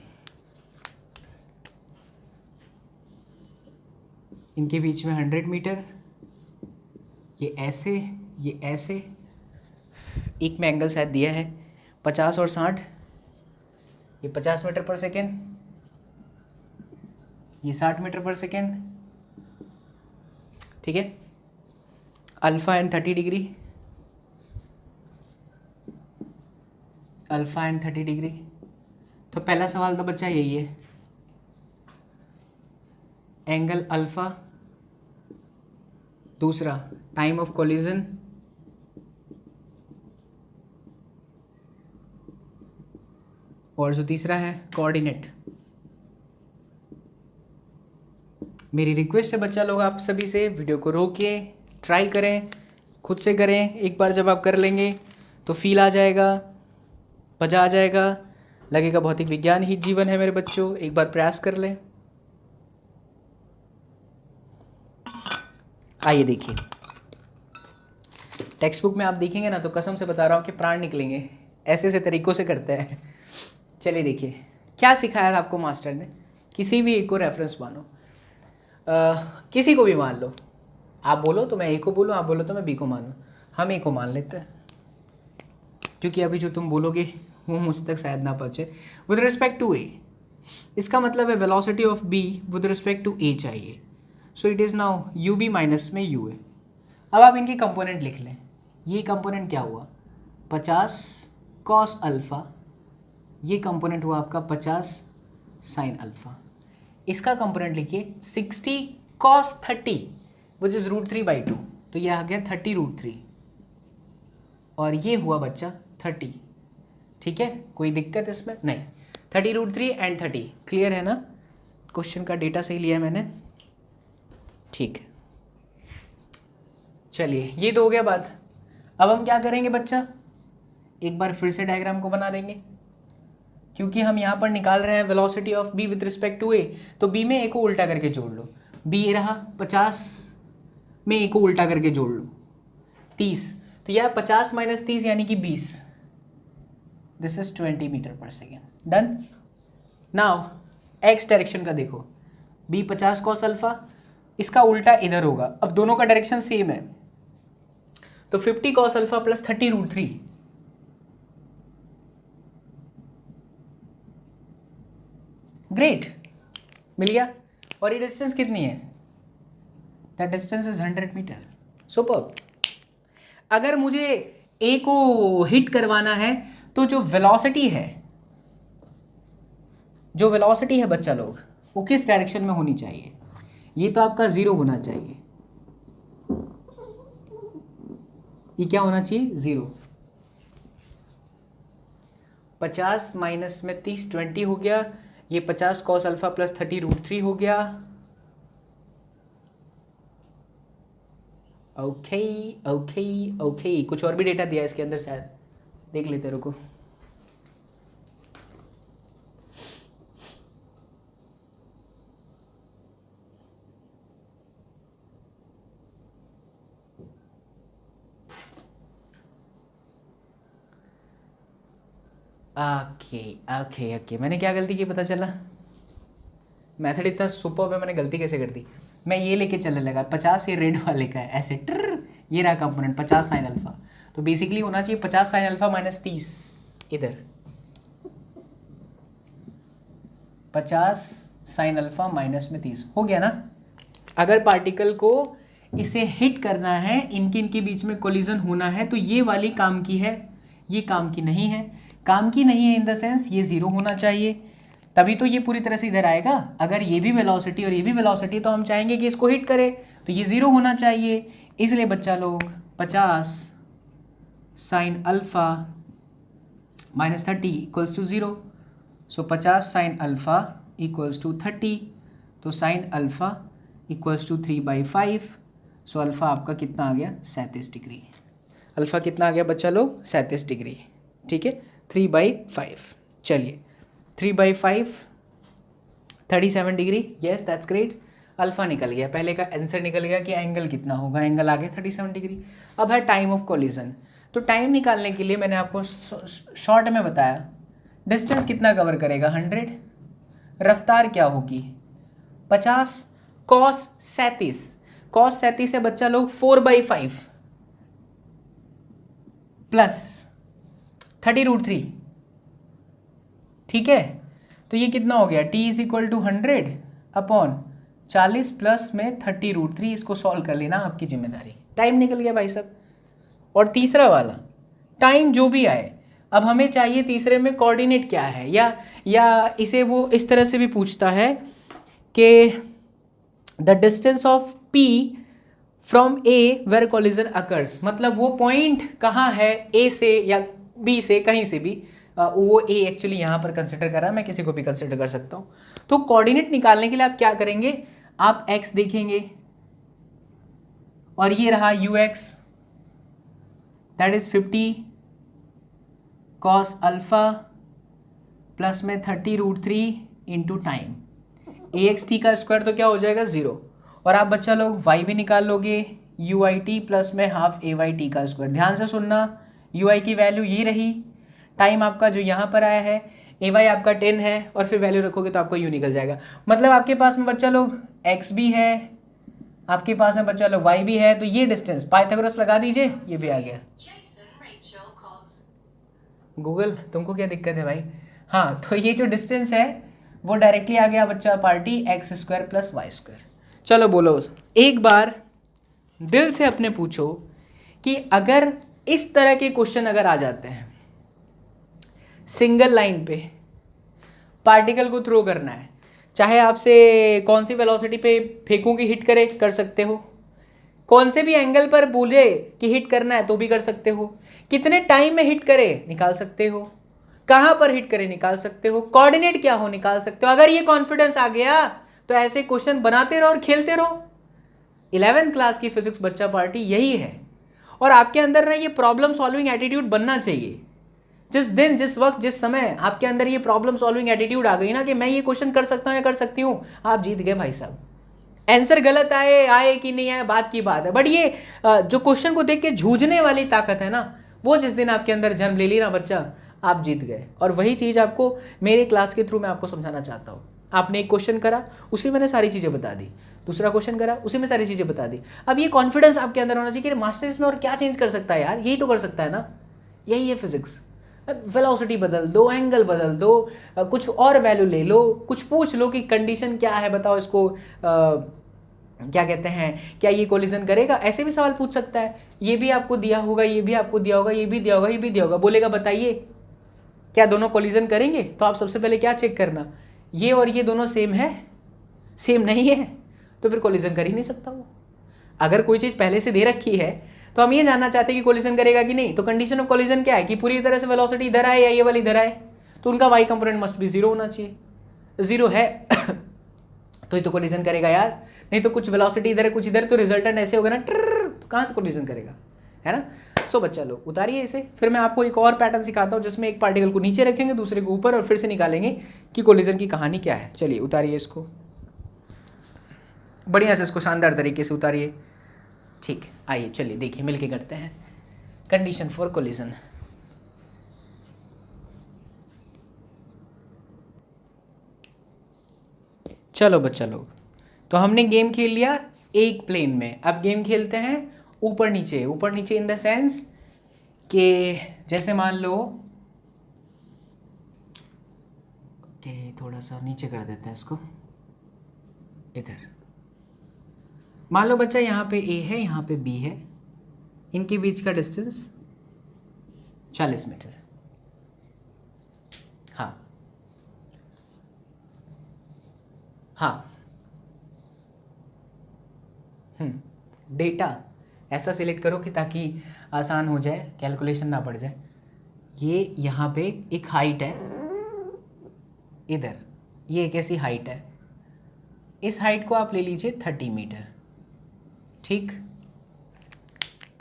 इनके बीच में 100 मीटर, ये ऐसे, एक में एंगल शायद दिया है 50 और 60, ये 50 मीटर पर सेकेंड, ये 60 मीटर पर सेकेंड, ठीक है। Alpha and 30 degree, alpha and 30 degree. तो पहला सवाल तो बच्चा यही है, एंगल अल्फ़ा, दूसरा टाइम ऑफ कोलिजन, और जो तीसरा है कोऑर्डिनेट। मेरी रिक्वेस्ट है बच्चा लोग आप सभी से, वीडियो को रोकिए, ट्राई करें, खुद से करें, एक बार जब आप कर लेंगे तो फील आ जाएगा, मज़ा आ जाएगा, लगेगा भौतिक विज्ञान ही जीवन है मेरे बच्चों, एक बार प्रयास कर लें। आइए देखिए, टेक्स्ट बुक में आप देखेंगे ना तो कसम से बता रहा हूँ कि प्राण निकलेंगे, ऐसे ऐसे तरीक़ों से करते हैं। चलिए देखिए क्या सिखाया था आपको मास्टर ने, किसी भी एक को रेफरेंस मानो, किसी को भी मान लो, आप बोलो तो मैं ए को बोलूँ, आप बोलो तो मैं बी को मानूँ, हम ए को मान लेते हैं, क्योंकि अभी जो तुम बोलोगे वो मुझ तक शायद ना पहुँचे। विद रिस्पेक्ट टू ए, इसका मतलब है velocity of B with respect to A चाहिए, so it is now U B minus में यू ए। अब आप इनकी कंपोनेंट लिख लें, ये कंपोनेंट क्या हुआ 50 कॉस अल्फ़ा, ये कंपोनेंट हुआ आपका 50 साइन अल्फ़ा, इसका कंपोनेंट लिखिए 60 कॉस 30 विच इज़ √3/2, तो ये आ गया 30 √3, और ये हुआ बच्चा 30। ठीक है, कोई दिक्कत इसमें नहीं। 30√3 एंड 30 क्लियर है ना? क्वेश्चन का डेटा सही लिया है मैंने, ठीक है। चलिए ये तो हो गया बात। अब हम क्या करेंगे बच्चा, एक बार फिर से डायग्राम को बना देंगे, क्योंकि हम यहाँ पर निकाल रहे हैं velocity of B with respect to A, तो बी में ए को उल्टा करके जोड़ लो। बी ये रहा 50 में ए को उल्टा करके जोड़ लो 30, तो यह 50 - 30 यानी कि 20। दिस इज 20 मीटर पर second. Done. Now x direction का देखो, बी 50 कॉस अल्फा, इसका उल्टा इधर होगा। अब दोनों का डायरेक्शन सेम है, तो 50 कॉस अल्फा प्लस 30√3। ग्रेट, मिल गया। और ये डिस्टेंस कितनी है? That distance is 100 metre. Super. अगर मुझे ए को हिट करवाना है तो जो वेलोसिटी है, बच्चा लोग, वो किस डायरेक्शन में होनी चाहिए? ये तो आपका 0 होना चाहिए। ये क्या होना चाहिए? 0। 50 माइनस में 30 20 हो गया। ये 50 कॉस अल्फा प्लस 30√3 हो गया। ओके ओके ओके, कुछ और भी डेटा दिया इसके अंदर, शायद देख लेते, रुको। ओके ओके ओके, मैंने क्या गलती की पता चला? मेथड इतना सुपर है, मैंने गलती कैसे कर दी? मैं ये लेके चलने लगा 50, ये रेड वाले का है, ऐसे ट्र, ये रहा कंपोनेंट 50 साइन अल्फा, तो बेसिकली होना चाहिए 50 साइन अल्फा माइनस 30 इधर, 50 साइन अल्फा माइनस में 30 हो गया ना। अगर पार्टिकल को इसे हिट करना है, इनके बीच में कोलिजन होना है, तो ये वाली काम की है, ये काम की नहीं है। काम की नहीं है इन द सेंस ये 0 होना चाहिए, तभी तो ये पूरी तरह से इधर आएगा। अगर ये भी वेलोसिटी और ये भी वेलोसिटी, तो हम चाहेंगे कि इसको हिट करे, तो ये 0 होना चाहिए। इसलिए बच्चा लोग 50 sine alpha minus 30 equals to 0। So 50 sine alpha equals to 30, तो sine alpha equals to 3/5। So alpha आपका कितना आ गया? 37 डिग्री। अल्फा कितना आ गया बच्चा लोग? 37 डिग्री। ठीक है, 3/5। चलिए 3/5 37 degree. Yes that's great. Alpha निकल गया, पहले का आंसर निकल गया कि एंगल कितना होगा, एंगल आ गया 37 डिग्री। अब है टाइम ऑफ कोलिजन, तो टाइम निकालने के लिए मैंने आपको शॉर्ट में बताया, डिस्टेंस कितना कवर करेगा? 100। रफ्तार क्या होगी? 50 कॉस 37। कॉस 37 है बच्चा लोग 4/5 प्लस 30√3। ठीक है, तो ये कितना हो गया? t is equal to 100 upon 40 plus में 30√3। इसको सॉल्व कर लेना, आपकी जिम्मेदारी। टाइम निकल गया भाई साहब। और तीसरा वाला टाइम जो भी आए, अब हमें चाहिए तीसरे में कोऑर्डिनेट क्या है, या इसे वो इस तरह से भी पूछता है कि the distance of p from a where collision occurs, मतलब वो पॉइंट कहाँ है a से या b से, कहीं से भी। वो a एक्चुअली यहाँ पर कंसिडर कर रहा है, मैं किसी को भी कंसिडर कर सकता हूँ। तो कोऑर्डिनेट निकालने के लिए आप क्या करेंगे? आप x देखेंगे और ये रहा ux, that is 50 cos alpha plus में 30√3 इंटू टाइम। axt का स्क्वायर तो क्या हो जाएगा? 0। और आप बच्चा लोग y भी निकाल लोगे, uit प्लस में हाफ ayt का स्क्वायर। ध्यान से सुनना, ui की वैल्यू ये रही, टाइम आपका जो यहाँ पर आया है, ay आपका 10 है, और फिर वैल्यू रखोगे तो आपको u निकल जाएगा। मतलब आपके पास में बच्चा लोग x भी है, आपके पास में बच्चा लोग y भी है, तो ये डिस्टेंस पाइथागोरस लगा दीजिए, ये भी आ गया। गूगल तुमको क्या दिक्कत है भाई? हाँ, तो ये जो डिस्टेंस है वो डायरेक्टली आ गया बच्चा पार्टी x² प्लस y²। चलो बोलो, एक बार दिल से अपने पूछो कि अगर इस तरह के क्वेश्चन अगर आ जाते हैं, सिंगल लाइन पे पार्टिकल को थ्रो करना है, चाहे आपसे कौन सी वेलोसिटी पे फेंकूं कि हिट करे, कर सकते हो। कौन से भी एंगल पर बोले कि हिट करना है तो भी कर सकते हो। कितने टाइम में हिट करे निकाल सकते हो, कहां पर हिट करे निकाल सकते हो, कोऑर्डिनेट क्या हो निकाल सकते हो। अगर ये कॉन्फिडेंस आ गया तो ऐसे क्वेश्चन बनाते रहो और खेलते रहो। 11th क्लास की फिजिक्स बच्चा पार्टी यही है। और आपके अंदर ना ये प्रॉब्लम सॉल्विंग एटीट्यूड बनना चाहिए। जिस दिन, जिस वक्त, जिस समय आपके अंदर ये प्रॉब्लम सॉल्विंग एटीट्यूड आ गई ना कि मैं ये क्वेश्चन कर सकता हूं या कर सकती हूं, आप जीत गए भाई साहब। आंसर गलत आए कि नहीं आए बात की बात है, बट ये जो क्वेश्चन को देख के जूझने वाली ताकत है ना, वो जिस दिन आपके अंदर जन्म ले ली ना बच्चा, आप जीत गए। और वही चीज़ आपको मेरे क्लास के थ्रू मैं आपको समझाना चाहता हूँ। आपने एक क्वेश्चन करा, उसी मैंने सारी चीज़ें बता दी, दूसरा क्वेश्चन करा, उसी में सारी चीज़ें बता दी। अब ये कॉन्फिडेंस आपके अंदर होना चाहिए कि मास्टर्स में और क्या चेंज कर सकता है यार, यही तो कर सकता है ना, यही है फिजिक्स। वेलोसिटी बदल दो, एंगल बदल दो, कुछ और वैल्यू ले लो, कुछ पूछ लो कि कंडीशन क्या है बताओ, इसको क्या कहते हैं, क्या ये कोलिजन करेगा, ऐसे भी सवाल पूछ सकता है। ये भी आपको दिया होगा, ये भी आपको दिया होगा, ये भी दिया होगा, ये भी दिया होगा, बोलेगा बताइए क्या दोनों कोलिजन करेंगे, तो आप सबसे पहले क्या चेक करना, ये और ये दोनों सेम है, सेम नहीं है तो फिर कोलिजन कर ही नहीं सकता वो। अगर कोई चीज़ पहले से दे रखी है तो हम ये जानना चाहते हैं कि कोलिजन करेगा कि नहीं, तो कंडीशन ऑफ कोलिजन क्या है कि पूरी तरह से वेलोसिटी इधर आए या ये वाली इधर आए, तो उनका Y component must be zero होना चाहिए। जीरो है तो ये तो कोलिजन करेगा यार, नहीं तो कुछ वेलोसिटी इधर है कुछ इधर, तो रिजल्टेंट ऐसे होगा ना तो कहाँ से कोलिजन करेगा, है ना। सो बच्चा लोग उतारिए इसे, फिर मैं आपको एक और पैटर्न सिखाता हूँ जिसमें एक पार्टिकल को नीचे रखेंगे दूसरे को ऊपर और फिर से निकालेंगे कि कोलिजन की कहानी क्या है। चलिए उतारिए इसको, बढ़िया से इसको शानदार तरीके से उतारिए। ठीक, आइए चलिए देखिए मिलके करते हैं कंडीशन फॉर कोलिजन। चलो बच्चा लोग, तो हमने गेम खेल लिया एक प्लेन में, अब गेम खेलते हैं ऊपर नीचे। ऊपर नीचे इन द सेंस कि जैसे मान लो कि थोड़ा सा नीचे कर देते हैं इसको, इधर मान लो बच्चा यहाँ पे ए है यहाँ पे बी है, इनके बीच का डिस्टेंस 40 मीटर। हाँ डेटा ऐसा सिलेक्ट करो कि ताकि आसान हो जाए, कैलकुलेशन ना पड़ जाए। ये यहाँ पे एक हाइट है, इधर ये एक ऐसी हाइट है, इस हाइट को आप ले लीजिए 30 मीटर। ठीक,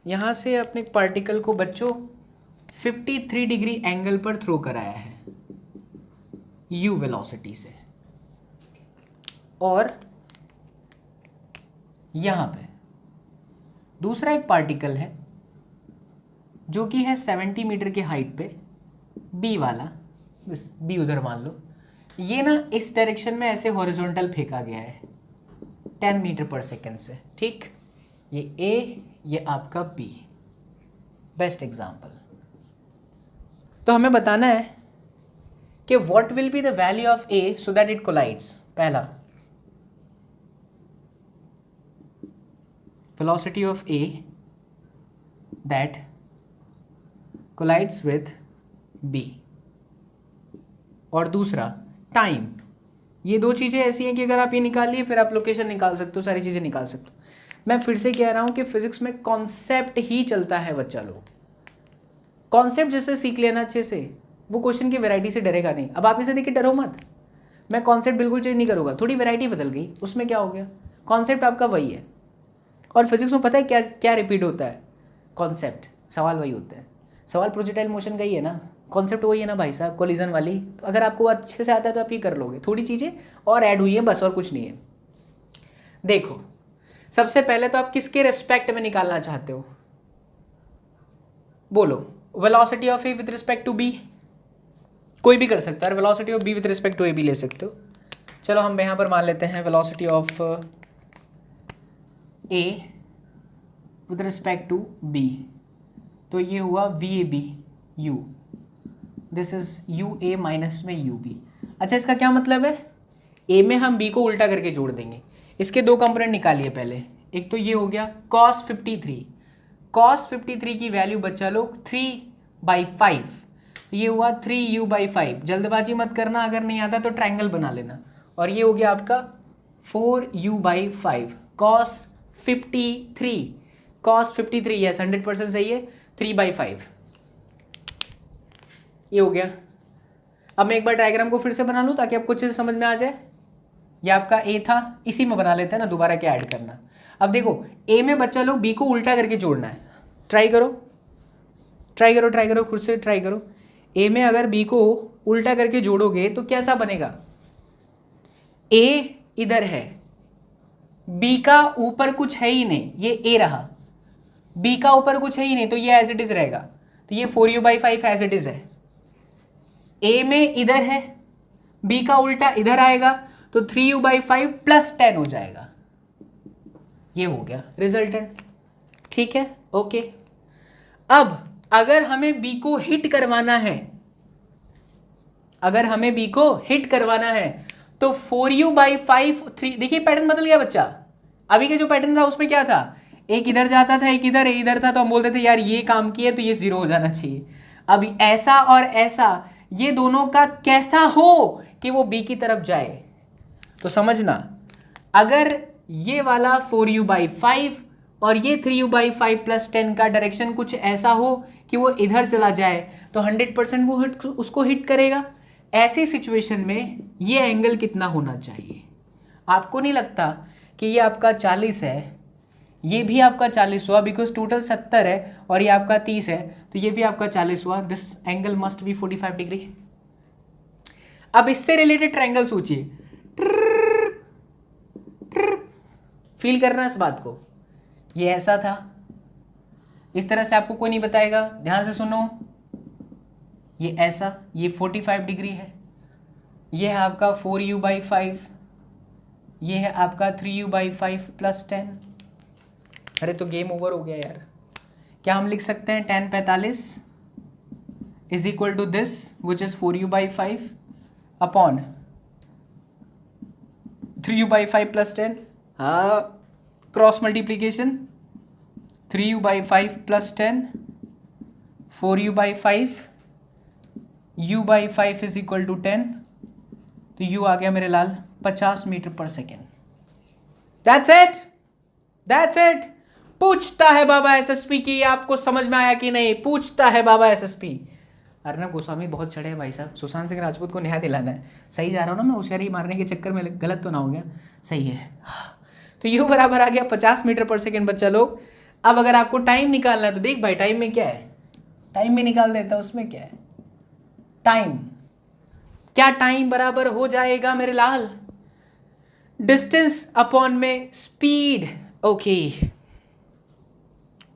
यहाँ से अपने पार्टिकल को बच्चों 53 डिग्री एंगल पर थ्रो कराया है u वेलोसिटी से, और यहाँ पे दूसरा एक पार्टिकल है जो कि है 70 मीटर के हाइट पे, b वाला, बस b उधर मान लो, ये ना इस डायरेक्शन में ऐसे हॉरिजॉन्टल फेंका गया है 10 मीटर पर सेकेंड से। ठीक, ये a, ये आपका b, बेस्ट एग्जाम्पल। तो हमें बताना है कि what will be the value of a so that it collides. पहला, velocity of a that collides with b, और दूसरा टाइम। ये दो चीज़ें ऐसी हैं कि अगर आप ये निकाल लिए फिर आप लोकेशन निकाल सकते हो, सारी चीज़ें निकाल सकते हो। मैं फिर से कह रहा हूँ कि फिजिक्स में कॉन्सेप्ट ही चलता है बच्चा लोग, कॉन्सेप्ट जिससे सीख लेना अच्छे से, वो क्वेश्चन की वैरायटी से डरेगा नहीं। अब आप इसे देखिए डरो मत, मैं कॉन्सेप्ट बिल्कुल चेंज नहीं करूँगा, थोड़ी वैरायटी बदल गई, उसमें क्या हो गया, कॉन्सेप्ट आपका वही है। और फिजिक्स में पता है क्या क्या रिपीट होता है, कॉन्सेप्ट, सवाल वही होता है। सवाल प्रोजेक्टाइल मोशन का ही है ना, कॉन्सेप्ट वही है ना भाई साहब, कोलिजन वाली। तो अगर आपको अच्छे से आता है तो आप ये कर लोगे, थोड़ी चीज़ें और ऐड हुई है बस, और कुछ नहीं है। देखो सबसे पहले तो आप किसके रेस्पेक्ट में निकालना चाहते हो, बोलो। Velocity of A with respect to B, कोई भी कर सकता है, और velocity of B with respect to A भी ले सकते हो। चलो हम यहाँ पर मान लेते हैं velocity of a with respect to b, तो ये हुआ VAB u, this is UA minus में UB। अच्छा इसका क्या मतलब है, a में हम b को उल्टा करके जोड़ देंगे। इसके दो कंपोनेंट निकालिए पहले, एक तो ये हो गया cos 53, cos 53 की वैल्यू बच्चा लोग 3/5, तो ये हुआ 3u/5। जल्दबाजी मत करना, अगर नहीं आता तो ट्रायंगल बना लेना। और ये हो गया आपका 4u/5, cos 53, cos 53 यस 100% सही है, 3/5। ये हो गया। अब मैं एक बार डायग्राम को फिर से बना लूँ ताकि आपको अच्छे से समझ में आ जाए। ये आपका ए था, इसी में बना लेते हैं ना, दोबारा क्या ऐड करना। अब देखो ए में बच्चा लोग बी को उल्टा करके जोड़ना है। ट्राई करो ट्राई करो ट्राई करो, खुद से ट्राई करो। ए में अगर बी को उल्टा करके जोड़ोगे तो कैसा बनेगा? ए इधर है, बी का ऊपर कुछ है ही नहीं, ये ए रहा, बी का ऊपर कुछ है ही नहीं, तो ये एज इट इज रहेगा। तो ये 4u/5 एज इट इज है। ए में इधर है, बी का उल्टा इधर आएगा, तो 3u/5 + 10 हो जाएगा। ये हो गया रिजल्टेंट। ठीक है, ओके। अब अगर हमें बी को हिट करवाना है, अगर हमें बी को हिट करवाना है तो 4u/5 3, देखिए पैटर्न बदल गया बच्चा। अभी का जो पैटर्न था उसमें क्या था, एक इधर जाता था, एक इधर, इधर था, तो हम बोलते थे यार ये काम किए तो ये 0 हो जाना चाहिए। अब ऐसा और ऐसा, ये दोनों का कैसा हो कि वो बी की तरफ जाए। तो समझना, अगर ये वाला 4u/5 और ये 3u/5 + 10 का डायरेक्शन कुछ ऐसा हो कि वो इधर चला जाए तो 100% वो उसको हिट करेगा। ऐसी सिचुएशन में ये एंगल कितना होना चाहिए? आपको नहीं लगता कि ये आपका 40 है, ये भी आपका 40 हुआ, बिकॉज टोटल 70 है और ये आपका 30 है, तो ये भी आपका 40 हुआ। This angle must be 45 degree. अब इससे रिलेटेड ट्रायंगल सोचिए, फील करना इस बात को। ये ऐसा था, इस तरह से आपको कोई नहीं बताएगा, ध्यान से सुनो। ये ऐसा, ये 45 डिग्री है, ये है आपका 4u/5, ये है आपका 3u/5 + 10। अरे तो गेम ओवर हो गया यार। क्या हम लिख सकते हैं tan 45 = this which is 4u/5 upon 3u/5 + 10। हाँ, cross multiplication, 3u/5 + 10, 4u/5, u/5 = 10, तो u आ गया मेरे लाल 50 metre per second. That's it, that's it. पूछता है बाबा एसएसपी की, आपको समझ में आया कि नहीं? पूछता है बाबा एसएसपी। अर्नब गोस्वामी बहुत चढ़े हैं भाई साहब, सुशांत सिंह राजपूत को न्याय दिलाना है। सही जा रहा हूँ ना मैं? होशियारी मारने के चक्कर में गलत तो ना हो गया? सही है। तो u बराबर आ गया 50 मीटर/सेकेंड बच्चा लोग। अब अगर आपको टाइम निकालना है तो देख भाई, टाइम में क्या है, टाइम में निकाल देता है, उसमें क्या है टाइम। क्या टाइम बराबर हो जाएगा मेरे लाल? डिस्टेंस अपॉन में स्पीड। ओके,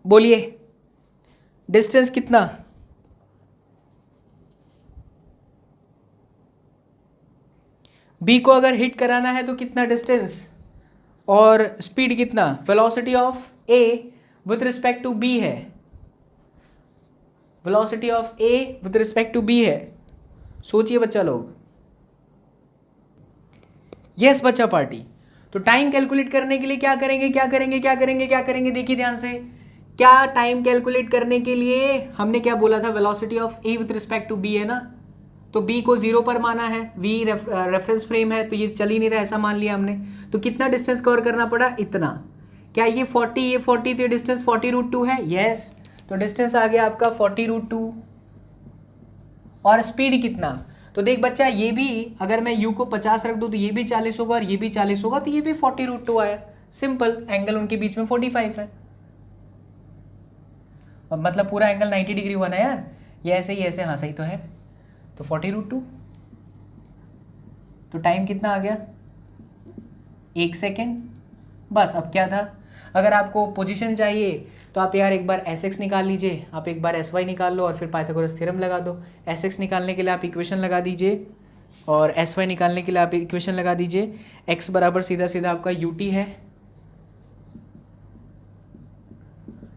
बोलिए डिस्टेंस कितना? बी को अगर हिट कराना है तो कितना डिस्टेंस, और स्पीड कितना? Velocity of A with respect to B है, velocity of A with respect to B है। सोचिए बच्चा लोग। यस बच्चा पार्टी। तो टाइम कैलकुलेट करने के लिए क्या करेंगे, क्या करेंगे, क्या करेंगे, क्या करेंगे? देखिए ध्यान से, क्या टाइम कैलकुलेट करने के लिए हमने क्या बोला था? Velocity of A with respect to B है ना, तो बी को 0 पर माना है, वी रेफरेंस फ्रेम है, तो ये चल ही नहीं रहा, ऐसा मान लिया हमने। तो कितना डिस्टेंस कवर करना पड़ा? इतना। क्या ये 40, ये 40, तो डिस्टेंस 40√2 है। यस, तो डिस्टेंस आ गया आपका 40√2। और स्पीड कितना? तो देख बच्चा, ये भी अगर मैं u को 50 रख दूँ तो ये भी 40 होगा और ये भी 40 होगा, तो ये भी 40√2 आया। सिंपल, एंगल उनके बीच में 45 है, मतलब पूरा एंगल 90 डिग्री हुआ ना यार। ये ऐसे ही ऐसे, हाँ सही तो है, तो 40√2। तो टाइम कितना आ गया? 1 सेकेंड। बस, अब क्या था, अगर आपको पोजीशन चाहिए तो आप यार एक बार Sx निकाल लीजिए, आप एक बार Sy निकाल लो और फिर पाइथागोरस थ्योरम लगा दो। Sx निकालने के लिए आप इक्वेशन लगा दीजिए और Sy निकालने के लिए आप इक्वेशन लगा दीजिए। x बराबर सीधा सीधा आपका ut है।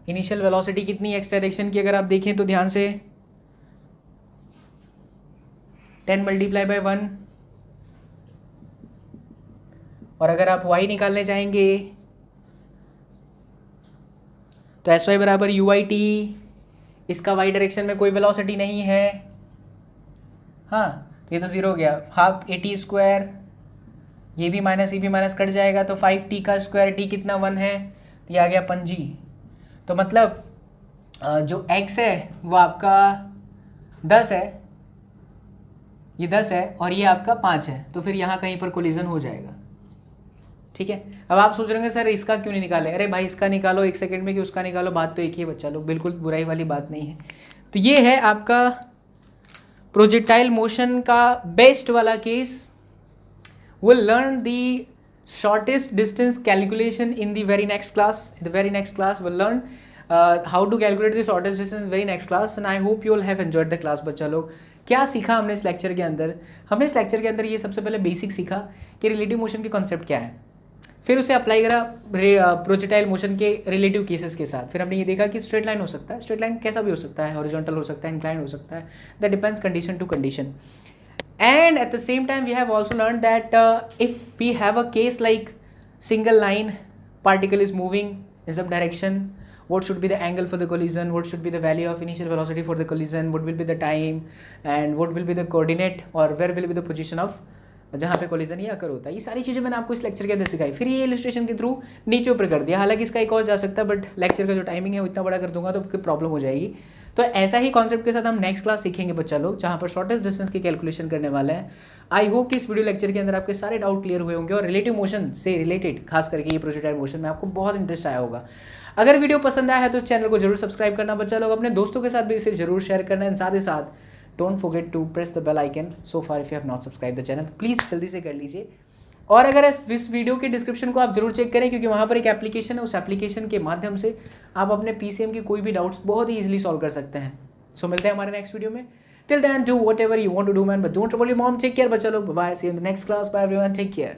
इनिशियल वेलोसिटी कितनी x डायरेक्शन की अगर आप देखें तो ध्यान से 10 × 1, और अगर आप y निकालने चाहेंगे तो Sy बराबर ut। इसका y डायरेक्शन में कोई वेलोसिटी नहीं है, हाँ, तो ये तो 0 हो गया। हाफ at², ये भी माइनस, ये भी माइनस कट जाएगा, तो 5t का स्क्वायर, t कितना 1 है, तो ये आ गया 5g। तो मतलब जो x है वो आपका 10 है ये 10 है और ये आपका 5 है, तो फिर यहाँ कहीं पर कोलिजन हो जाएगा। ठीक है, अब आप सोच रहे होंगे सर इसका क्यों नहीं निकाले, अरे भाई इसका निकालो 1 सेकंड में कि उसका निकालो, बात तो एक ही है बच्चा लोग, बिल्कुल बुराई वाली बात नहीं है। तो ये है आपका प्रोजेक्टाइल मोशन का बेस्ट वाला case. We'll learn the shortest distance calculation in the very next class. In the very next class, we'll learn how to calculate the shortest distance in the very next class. And I hope you all have enjoyed the class. बच्चा लोग क्या सीखा हमने इस lecture के अंदर? हमने इस लेक्चर के अंदर ये सबसे पहले बेसिक सीखा कि रिलेटिव मोशन के कॉन्सेप्ट क्या है, फिर उसे अप्लाई करा प्रोजेक्टाइल मोशन के रिलेटिव केसेस के साथ। फिर हमने ये देखा कि स्ट्रेट लाइन हो सकता है, स्ट्रेट लाइन कैसा भी हो सकता है, हॉरिजॉन्टल हो सकता है, इंक्लाइन हो सकता है, that depends condition to condition. And at the same time we have also learned that if we have a case like single line particle is moving in some direction, what should be the angle for the collision, what should be the value of initial velocity for the collision, what will be the time and what will be the coordinate or where will be the position of जहाँ पे collision या अकर होता है। ये सारी चीज़ें मैंने आपको इस लेक्चर के अंदर सिखाई, फिर ये इलस्ट्रेशन के थ्रू नीचे ऊपर कर दिया। हालांकि इसका एक और जा सकता है बट लेक्चर का जो टाइमिंग है वो इतना बड़ा कर दूंगा तो फिर प्रॉब्लम हो जाएगी। तो ऐसा ही कॉन्सेप्ट के साथ हम नेक्स्ट क्लास सीखेंगे बच्चा लोग, जहाँ पर शॉर्टेस्ट डिस्टेंस की कैलकुलेशन करने वाले हैं। आई होप कि इस वीडियो लेक्चर के अंदर आपके सारे डाउट क्लियर हुए होंगे और रिलेटिव मोशन से रिलेटेड खास करके ये प्रोजेक्टाइल मोशन में आपको बहुत इंटरेस्ट आया होगा। अगर वीडियो पसंद आया है तो इस चैनल को जरूर सब्सक्राइब करना बच्चा लोग, अपने दोस्तों के साथ भी इसे जरूर शेयर करना है। साथ ही साथ don't forget to press the bell icon so far if you have not subscribe the channel, तो प्लीज़ जल्दी से कर लीजिए। और अगर इस वीडियो के डिस्क्रिप्शन को आप जरूर चेक करें क्योंकि वहाँ पर एक एप्लीकेशन है, उस एप्लीकेशन के माध्यम से आप अपने पीसीएम की कोई भी डाउट्स बहुत ही ईजिली सॉल्व कर सकते हैं। सो मिलते हैं हमारे नेक्स्ट वीडियो में। Till then do whatever you want to do man, but don't trouble your mom. Take care बच्चा लोग, bye, see you in the next class, bye everyone, take care.